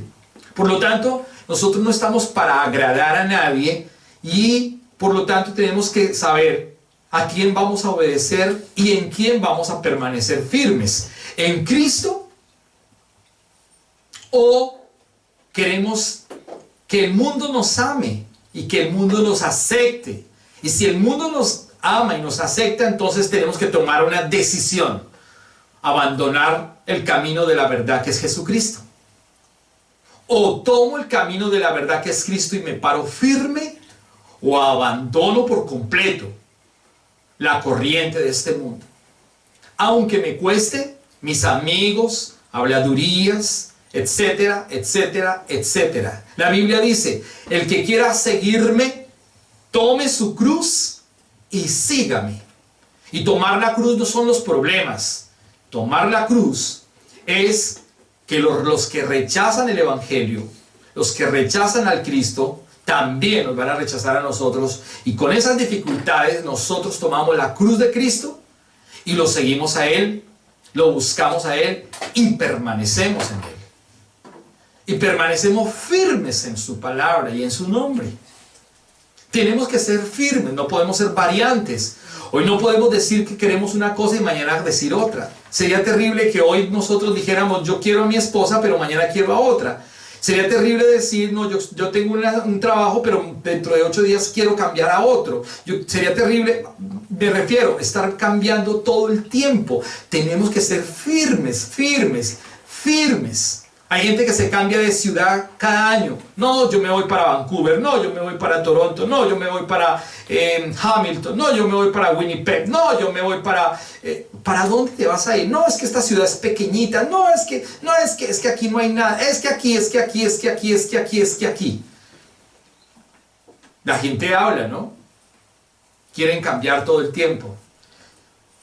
Por lo tanto, nosotros no estamos para agradar a nadie y por lo tanto tenemos que saber a quién vamos a obedecer y en quién vamos a permanecer firmes. ¿En Cristo? ¿O queremos que el mundo nos ame y que el mundo nos acepte? Y si el mundo nos ama y nos acepta, entonces tenemos que tomar una decisión: abandonar el camino de la verdad que es Jesucristo. O tomo el camino de la verdad que es Cristo y me paro firme, o abandono por completo la corriente de este mundo, aunque me cueste mis amigos, habladurías, etcétera, etcétera, etcétera. La Biblia dice: el que quiera seguirme, tome su cruz y sígame. Y tomar la cruz no son los problemas. Tomar la cruz es que los que rechazan el Evangelio, los que rechazan al Cristo, también nos van a rechazar a nosotros. Y con esas dificultades nosotros tomamos la cruz de Cristo y lo seguimos a Él, lo buscamos a Él y permanecemos en Él. Y permanecemos firmes en su palabra y en su nombre. Tenemos que ser firmes, no podemos ser variantes. Hoy no podemos decir que queremos una cosa y mañana decir otra. Sería terrible que hoy nosotros dijéramos, yo quiero a mi esposa, pero mañana quiero a otra. Sería terrible decir, no, yo tengo un trabajo, pero dentro de 8 días quiero cambiar a otro. Sería terrible, me refiero, estar cambiando todo el tiempo. Tenemos que ser firmes, firmes, firmes. Hay gente que se cambia de ciudad cada año. No, yo me voy para Vancouver. No, yo me voy para Toronto. No, yo me voy para Hamilton. No, yo me voy para Winnipeg. No, yo me voy para... ¿Para dónde te vas a ir? No, es que esta ciudad es pequeñita. No, es que aquí no hay nada. Es que aquí. La gente habla, ¿no? Quieren cambiar todo el tiempo.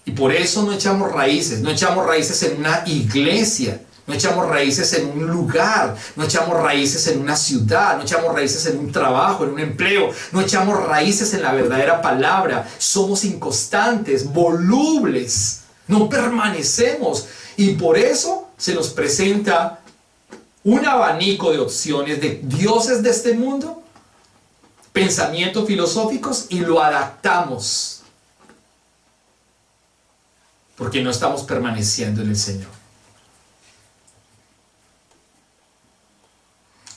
Y por eso no echamos raíces. No echamos raíces en una iglesia. No echamos raíces en un lugar, no echamos raíces en una ciudad, no echamos raíces en un trabajo, en un empleo, no echamos raíces en la verdadera palabra. Somos inconstantes, volubles, no permanecemos. Y por eso se nos presenta un abanico de opciones de dioses de este mundo, pensamientos filosóficos, y lo adaptamos. Porque no estamos permaneciendo en el Señor.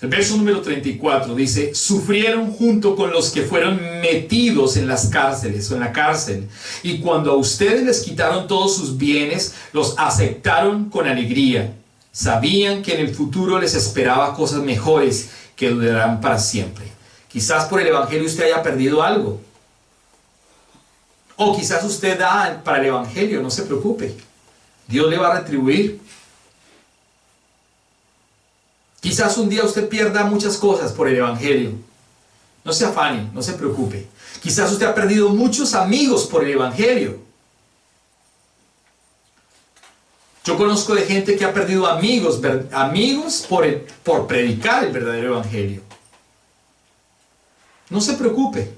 El verso número 34 dice, sufrieron junto con los que fueron metidos en las cárceles o en la cárcel, y cuando a ustedes les quitaron todos sus bienes, los aceptaron con alegría. Sabían que en el futuro les esperaba cosas mejores que durarán para siempre. Quizás por el Evangelio usted haya perdido algo. O quizás usted da para el Evangelio, no se preocupe. Dios le va a retribuir. Quizás un día usted pierda muchas cosas por el Evangelio. No se afane, no se preocupe. Quizás usted ha perdido muchos amigos por el Evangelio. Yo conozco de gente que ha perdido amigos por predicar el verdadero Evangelio. No se preocupe,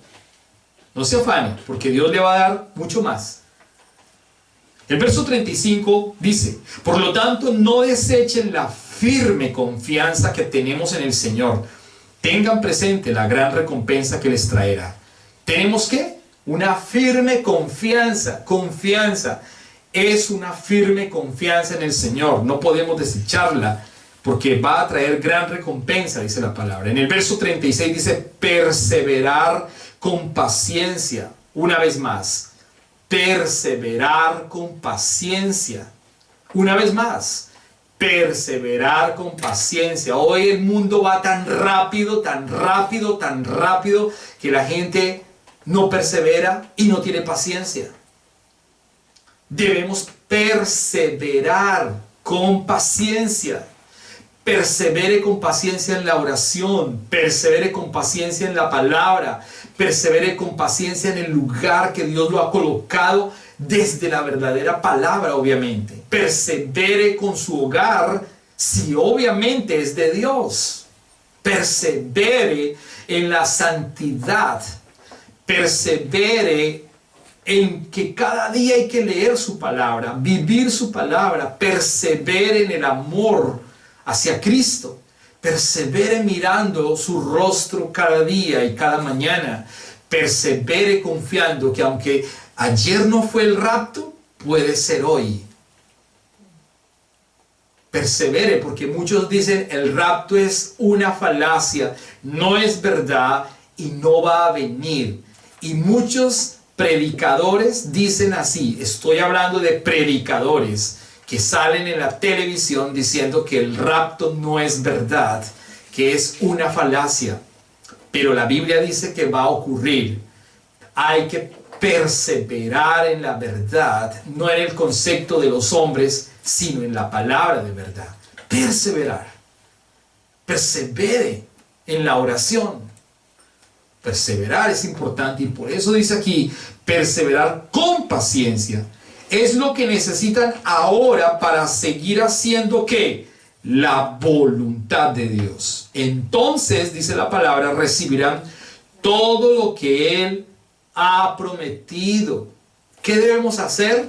no se afane, porque Dios le va a dar mucho más. El verso 35 dice, por lo tanto, no desechen la firme confianza que tenemos en el Señor. Tengan presente la gran recompensa que les traerá. ¿Tenemos qué? Una firme confianza. Confianza. Es una firme confianza en el Señor. No podemos desecharla porque va a traer gran recompensa, dice la palabra. En el verso 36 dice, perseverar con paciencia. Una vez más. Perseverar con paciencia. Una vez más. Perseverar con paciencia. Hoy el mundo va tan rápido, tan rápido, tan rápido, que la gente no persevera y no tiene paciencia. Debemos perseverar con paciencia. Persevere con paciencia en la oración, persevere con paciencia en la palabra, persevere con paciencia en el lugar que Dios lo ha colocado desde la verdadera palabra, obviamente. Persevere con su hogar, si obviamente es de Dios. Persevere en la santidad. Persevere en que cada día hay que leer su palabra, vivir su palabra. Persevere en el amor hacia Cristo. Persevere mirando su rostro cada día y cada mañana. Persevere confiando que aunque ayer no fue el rapto, puede ser hoy. Persevere, porque muchos dicen el rapto es una falacia, no es verdad y no va a venir. Y muchos predicadores dicen así, estoy hablando de predicadores que salen en la televisión diciendo que el rapto no es verdad, que es una falacia. Pero la Biblia dice que va a ocurrir. Hay que perseverar en la verdad, no en el concepto de los hombres, sino en la palabra de verdad. Perseverar. Persevere en la oración. Perseverar es importante y por eso dice aquí, perseverar con paciencia. Es lo que necesitan ahora para seguir haciendo ¿qué? La voluntad de Dios. Entonces, dice la palabra, recibirán todo lo que Él ha prometido. ¿Qué debemos hacer?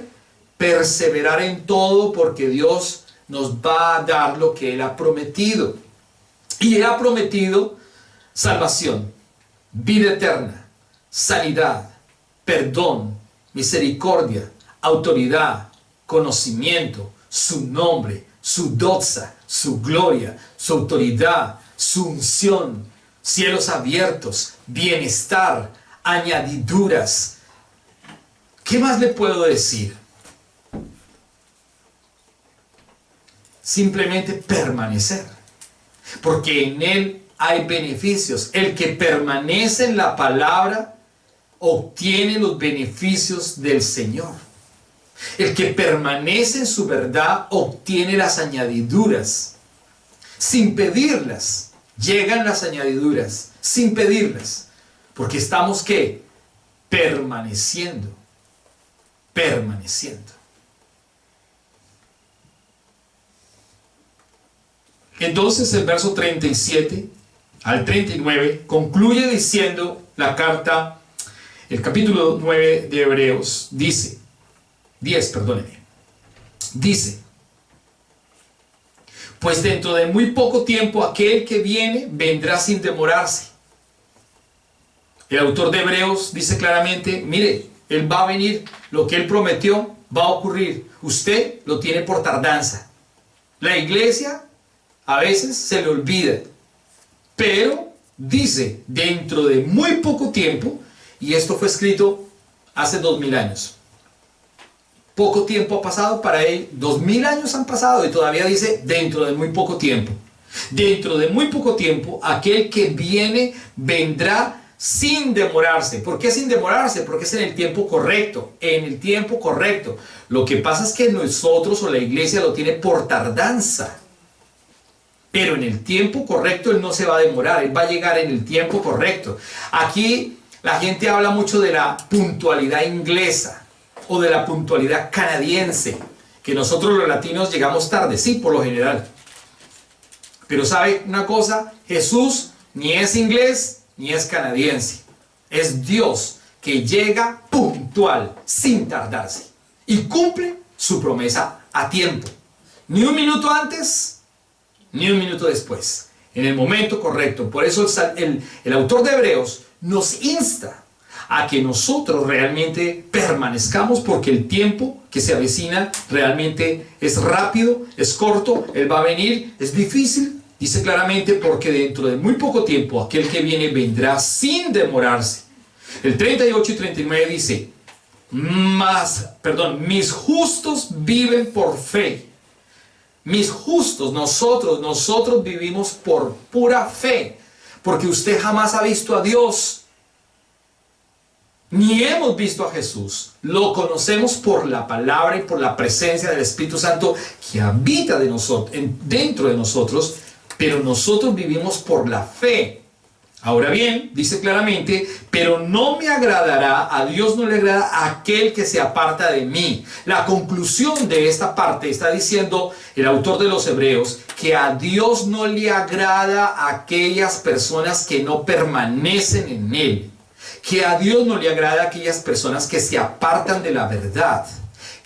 Perseverar en todo porque Dios nos va a dar lo que Él ha prometido. Y Él ha prometido salvación, vida eterna, sanidad, perdón, misericordia, autoridad, conocimiento, su nombre, su doxa, su gloria, su autoridad, su unción, cielos abiertos, bienestar, añadiduras. ¿Qué más le puedo decir? Simplemente permanecer, porque en Él hay beneficios. El que permanece en la palabra obtiene los beneficios del Señor. El que permanece en su verdad obtiene las añadiduras. Sin pedirlas, llegan las añadiduras. Sin pedirlas. Porque estamos ¿qué? Permaneciendo. Permaneciendo. Entonces el verso 37 al 39 concluye diciendo la carta, el capítulo 9 de Hebreos, dice, 10, perdóneme, dice, pues dentro de muy poco tiempo aquel que viene vendrá sin demorarse. El autor de Hebreos dice claramente, mire, Él va a venir, lo que Él prometió va a ocurrir, usted lo tiene por tardanza. La iglesia a veces se le olvida, pero dice dentro de muy poco tiempo, y esto fue escrito hace 2000 años. Poco tiempo ha pasado para él, 2000 años han pasado y todavía dice dentro de muy poco tiempo. Dentro de muy poco tiempo aquel que viene vendrá sin demorarse. ¿Por qué sin demorarse? Porque es en el tiempo correcto, en el tiempo correcto. Lo que pasa es que nosotros o la iglesia lo tiene por tardanza. Pero en el tiempo correcto Él no se va a demorar, Él va a llegar en el tiempo correcto. Aquí la gente habla mucho de la puntualidad inglesa o de la puntualidad canadiense, que nosotros los latinos llegamos tarde, sí, por lo general. Pero ¿sabe una cosa? Jesús ni es inglés ni es canadiense. Es Dios que llega puntual, sin tardarse. Y cumple su promesa a tiempo. Ni un minuto antes, ni un minuto después, en el momento correcto. Por eso el autor de Hebreos nos insta a que nosotros realmente permanezcamos, porque el tiempo que se avecina realmente es rápido, es corto, Él va a venir, es difícil, dice claramente, porque dentro de muy poco tiempo aquel que viene vendrá sin demorarse. El 38 y 39 dice, mis justos viven por fe. Mis justos, nosotros vivimos por pura fe, porque usted jamás ha visto a Dios, ni hemos visto a Jesús. Lo conocemos por la palabra y por la presencia del Espíritu Santo que habita dentro de nosotros, pero nosotros vivimos por la fe. Ahora bien, dice claramente, pero no me agradará, a Dios no le agrada aquel que se aparta de mí. La conclusión de esta parte está diciendo el autor de los Hebreos, que a Dios no le agrada aquellas personas que no permanecen en Él. Que a Dios no le agrada aquellas personas que se apartan de la verdad.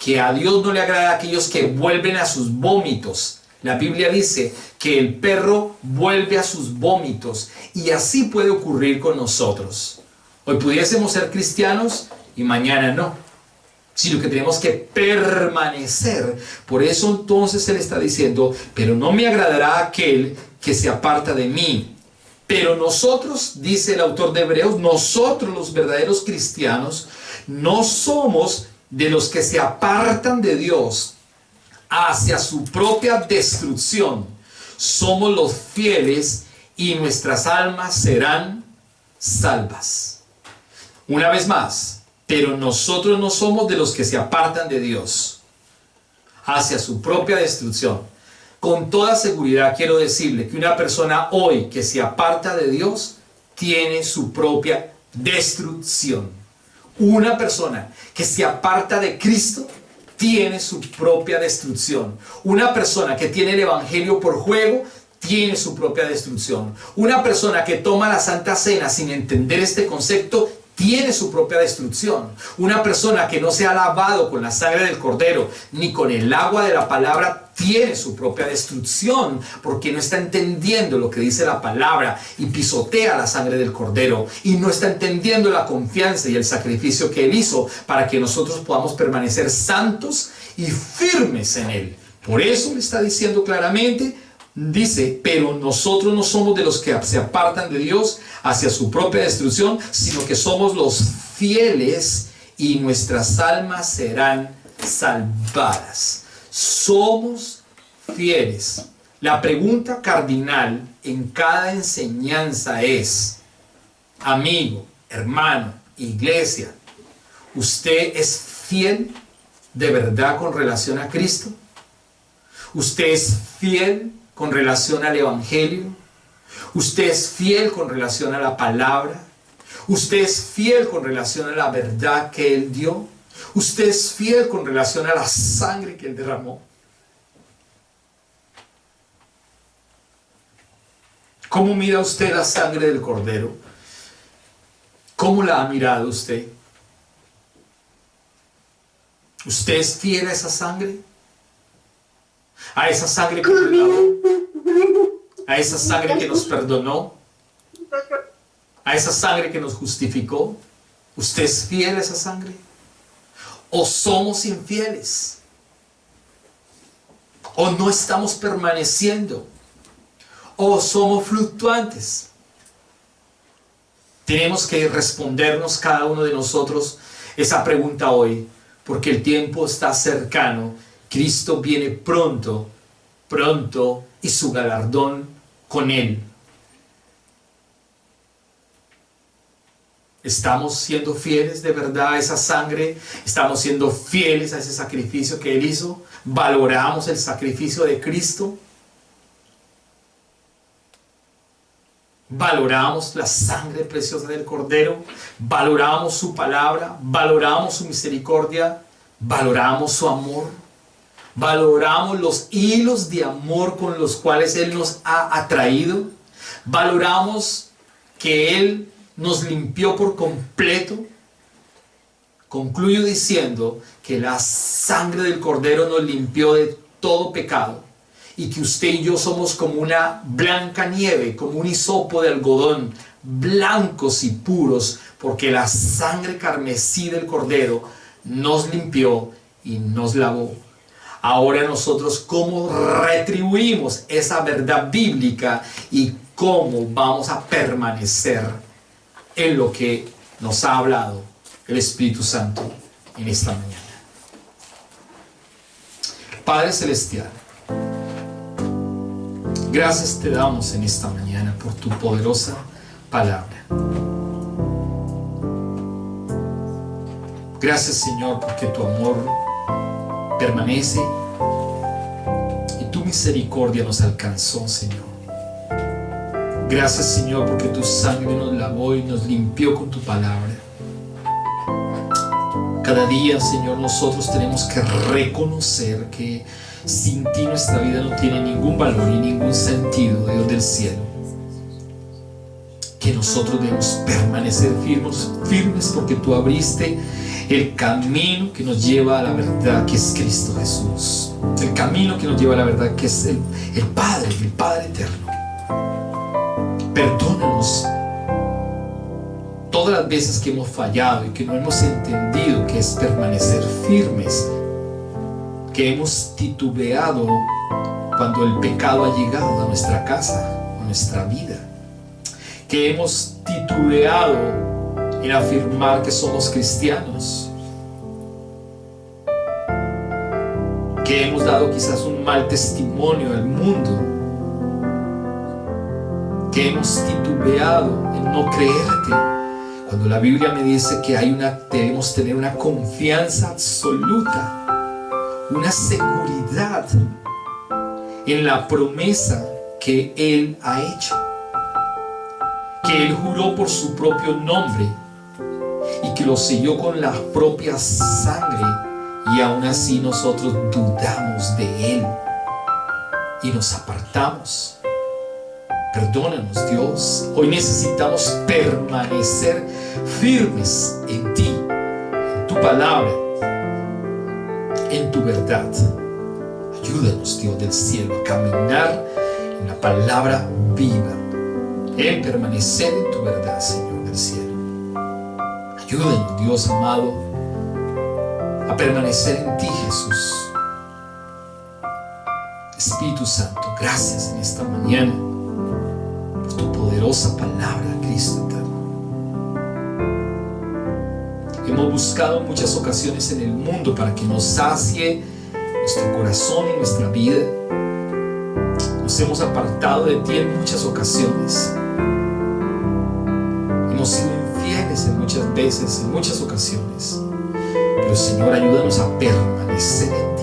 Que a Dios no le agrada aquellos que vuelven a sus vómitos. La Biblia dice que el perro vuelve a sus vómitos, y así puede ocurrir con nosotros. Hoy pudiésemos ser cristianos y mañana no, sino que tenemos que permanecer. Por eso entonces Él está diciendo, pero no me agradará aquel que se aparta de mí. Pero nosotros, dice el autor de Hebreos, nosotros los verdaderos cristianos no somos de los que se apartan de Dios hacia su propia destrucción. Somos los fieles y nuestras almas serán salvas. Una vez más, pero nosotros no somos de los que se apartan de Dios hacia su propia destrucción. Con toda seguridad quiero decirle que una persona hoy que se aparta de Dios tiene su propia destrucción. Una persona que se aparta de Cristo tiene su propia destrucción. Una persona que tiene el evangelio por juego tiene su propia destrucción. Una persona que toma la Santa Cena sin entender este concepto tiene su propia destrucción. Una persona que no se ha lavado con la sangre del Cordero ni con el agua de la palabra tiene su propia destrucción, porque no está entendiendo lo que dice la palabra y pisotea la sangre del Cordero y no está entendiendo la confianza y el sacrificio que Él hizo para que nosotros podamos permanecer santos y firmes en Él. Por eso le está diciendo claramente, dice, pero nosotros no somos de los que se apartan de Dios hacia su propia destrucción, sino que somos los fieles y nuestras almas serán salvadas. Somos fieles. La pregunta cardinal en cada enseñanza es, amigo, hermano, iglesia, ¿usted es fiel de verdad con relación a Cristo? ¿Usted es fiel con relación al evangelio? ¿Usted es fiel con relación a la palabra? ¿Usted es fiel con relación a la verdad que Él dio? ¿Usted es fiel con relación a la sangre que Él derramó? ¿Cómo mira usted la sangre del Cordero? ¿Cómo la ha mirado usted? ¿Usted es fiel a esa sangre? ¿A esa sangre que nos lavó? ¿A esa sangre que nos perdonó? ¿A esa sangre que nos justificó? ¿Usted es fiel a esa sangre? ¿O somos infieles? ¿O no estamos permaneciendo? ¿O somos fluctuantes? Tenemos que respondernos cada uno de nosotros esa pregunta hoy, porque el tiempo está cercano. Cristo viene pronto, pronto, y su galardón con Él. ¿Estamos siendo fieles de verdad a esa sangre? ¿Estamos siendo fieles a ese sacrificio que Él hizo? ¿Valoramos el sacrificio de Cristo? ¿Valoramos la sangre preciosa del Cordero? ¿Valoramos su palabra? ¿Valoramos su misericordia? ¿Valoramos su amor? ¿Valoramos los hilos de amor con los cuales Él nos ha atraído? ¿Valoramos que Él nos limpió por completo? Concluyo diciendo que la sangre del Cordero nos limpió de todo pecado y que usted y yo somos como una blanca nieve, como un hisopo de algodón, blancos y puros, porque la sangre carmesí del Cordero nos limpió y nos lavó. Ahora nosotros, ¿cómo retribuimos esa verdad bíblica y cómo vamos a permanecer en lo que nos ha hablado el Espíritu Santo en esta mañana? Padre Celestial, gracias te damos en esta mañana por tu poderosa palabra. Gracias, Señor, porque tu amor permanece y tu misericordia nos alcanzó, Señor. Gracias, Señor, porque tu sangre nos lavó y nos limpió con tu palabra. Cada día, Señor, nosotros tenemos que reconocer que sin ti nuestra vida no tiene ningún valor y ningún sentido, Dios del cielo. Que nosotros debemos permanecer firmes porque tú abriste el camino que nos lleva a la verdad, que es Cristo Jesús. El camino que nos lleva a la verdad, que es el Padre eterno. Perdónanos todas las veces que hemos fallado y que no hemos entendido que es permanecer firmes, que hemos titubeado cuando el pecado ha llegado a nuestra casa, a nuestra vida, que hemos titubeado en afirmar que somos cristianos, que hemos dado quizás un mal testimonio al mundo, que hemos titubeado en no creerte, cuando la Biblia me dice que debemos tener una confianza absoluta, una seguridad en la promesa que Él ha hecho, que Él juró por su propio nombre y que lo selló con la propia sangre, y aún así nosotros dudamos de Él y nos apartamos. Perdónanos, Dios. Hoy necesitamos permanecer firmes en ti, en tu palabra, en tu verdad. Ayúdanos, Dios del cielo, a caminar en la palabra viva, en permanecer en tu verdad, Señor del cielo. Ayúdanos, Dios amado, a permanecer en ti, Jesús. Espíritu Santo, gracias en esta mañana por tu poderosa palabra, Cristo eterno. Hemos buscado en muchas ocasiones en el mundo para que nos sacie nuestro corazón y nuestra vida. Nos hemos apartado de ti en muchas ocasiones. Hemos sido infieles en muchas veces, en muchas ocasiones. Pero Señor, ayúdanos a permanecer en ti.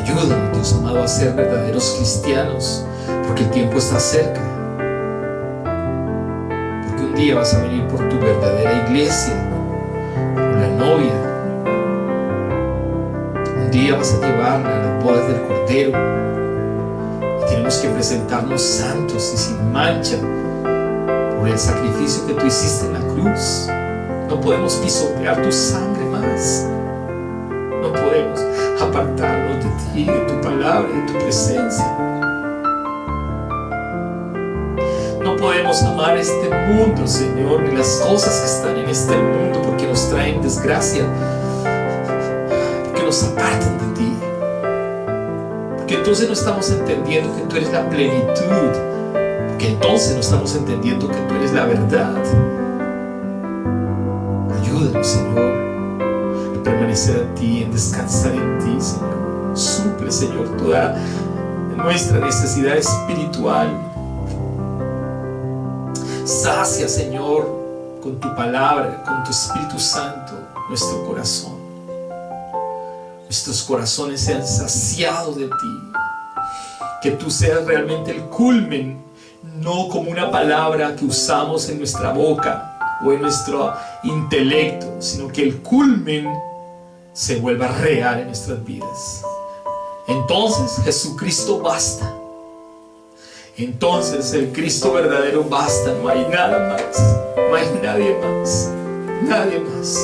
Ayúdanos, Dios amado, a ser verdaderos cristianos, porque el tiempo está cerca. Porque un día vas a venir por tu verdadera iglesia, por la novia. Un día vas a llevarla a las bodas del Cordero. Y tenemos que presentarnos santos y sin mancha por el sacrificio que tú hiciste en la cruz. No podemos pisotear tu sangre más. No podemos apartarnos de ti, de tu palabra, de tu presencia. No podemos amar este mundo, Señor, ni las cosas que están en este mundo, porque nos traen desgracia, porque nos apartan de ti. Porque entonces no estamos entendiendo que tú eres la plenitud, porque entonces no estamos entendiendo que tú eres la verdad. Ayúdanos, Señor, a permanecer en ti, en descansar en ti, Señor. Suple, Señor, toda nuestra necesidad espiritual. Sacia, Señor, con tu palabra, con tu Espíritu Santo, nuestro corazón. Nuestros corazones sean saciados de ti. Que tú seas realmente el culmen, no como una palabra que usamos en nuestra boca o en nuestro intelecto, sino que el culmen se vuelva real en nuestras vidas. Entonces Jesucristo basta. Entonces el Cristo verdadero basta. No hay nada más, no hay nadie más, nadie más.